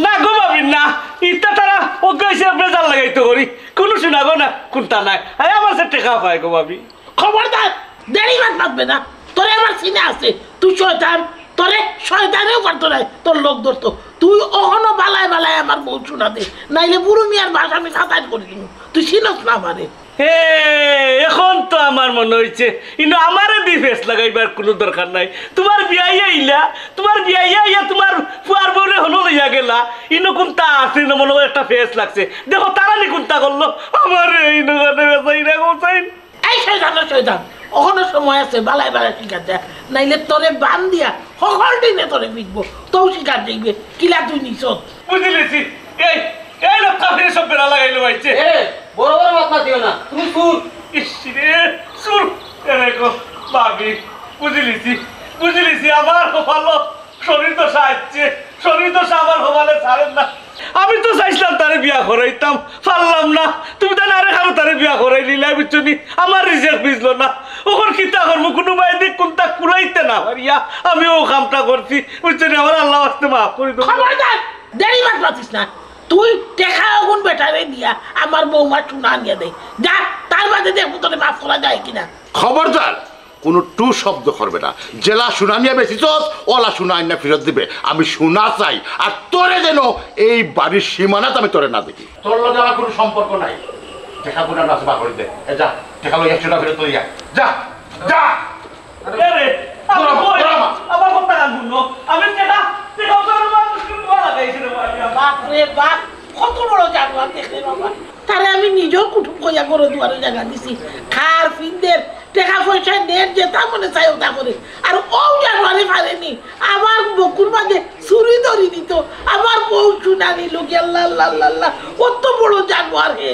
না গো ভাবিন না ইটা তারা ও কইছে বেজার লাগাইতো করি কোনো শোনা গো না কোনটা নাই আই আমার সে টাকা পায় গো ভাবি খবরদার দেরি মাতবে না তোরে আমার সিনে আছে তুই শয়তান তোরে শয়তানেও করতো নাই তোর লোক ধরতো তুই ওখানো বালায় আমার বউ শোনা দে নাইলে বুড়ো মিয়ার ভাষা আমি খাতায় করে দিব তুই চিনস না আমারে হে এখন তো আমার মনে হইছে ইনো আমারে দি ফেস লাগাইবার কোনো দরকার নাই তোমার বিয়াইয়া ইলা তোমার ফুয়ার বউরে হলো লইয়া গেলা ইনো কোনটা আছে না মনে হয় একটা ফেস লাগছে দেখো তারা নি কোনটা করলো আমারে ইনো গানে বেচাইরা গোসাইন এই শয়তান ওখানো সময় আছে বালায় শিকার দেয় নাইলে তোরে বান দিয়া সকল দিনে তোরে বিকবো তোও শিকার দেখবে কিলা তুই নিছ বুঝলিছি এই লোক কাফিরে সব বেড়া লাগাইলো ভাইছে বড় মাত মাতিও না তুমি সুর ইসরে সুর এরকম ভাবি বুঝলিছি আমার ভালো শরীর তো সাহায্যে আমার হবালে ছাড়েন না আমি তো চাইছিলাম তারে বিয়া করাইতাম পারলাম না তুমি তাহলে আরে কারো তারে বিয়া করাই নিলে বুঝছনি আমার রিজেক্ট বুঝলো না ওখন কিতা করবো কোনো মাই দিক কোনটা কুলাইতে না পারিয়া আমি ও কামটা করছি বুঝছনি আমার আল্লাহ আসতে মাফ করে দেবো খবরদার দেরি মাত পাতিস না তুই দেখা আগুন বেটারে দিয়া আমার বৌমা চুনা নিয়ে দেয় যা তার বাদে দেখবো তোরে মাফ করা যায় কিনা খবরদার কোনো টু শব্দ করবে না জেলা সোনা নিয়ে বেশিছ ওলা সোনা আইনা ফেরত দিবে আমি সোনা চাই আর তোরে যেন এই বাড়ির সীমানাতে আমি তোরে না দেখি তোর লগে আমার কোনো সম্পর্ক নাই দেখা গুণা নাচ বা করে দে যা দেখা লই একশো টাকা ফেরত দিয়া যা যা আমার কথা শুনো আমি বাপ কত বড় জানোয়ার দেখলে বাবা তারে আমি নিজেও কুটুম কইয়া করে দুয়ারে জায়গা দিছি খার ফিন্দের টাকা পয়সা নের যেটা মনে চাই ওটা করে আর ও জানোয়ারে পারেনি আমার বকুর মাঝে ছুরি ধরি দিত আমার বউ চুনা নিল আল্লাহ কত বড় জানোয়ার হে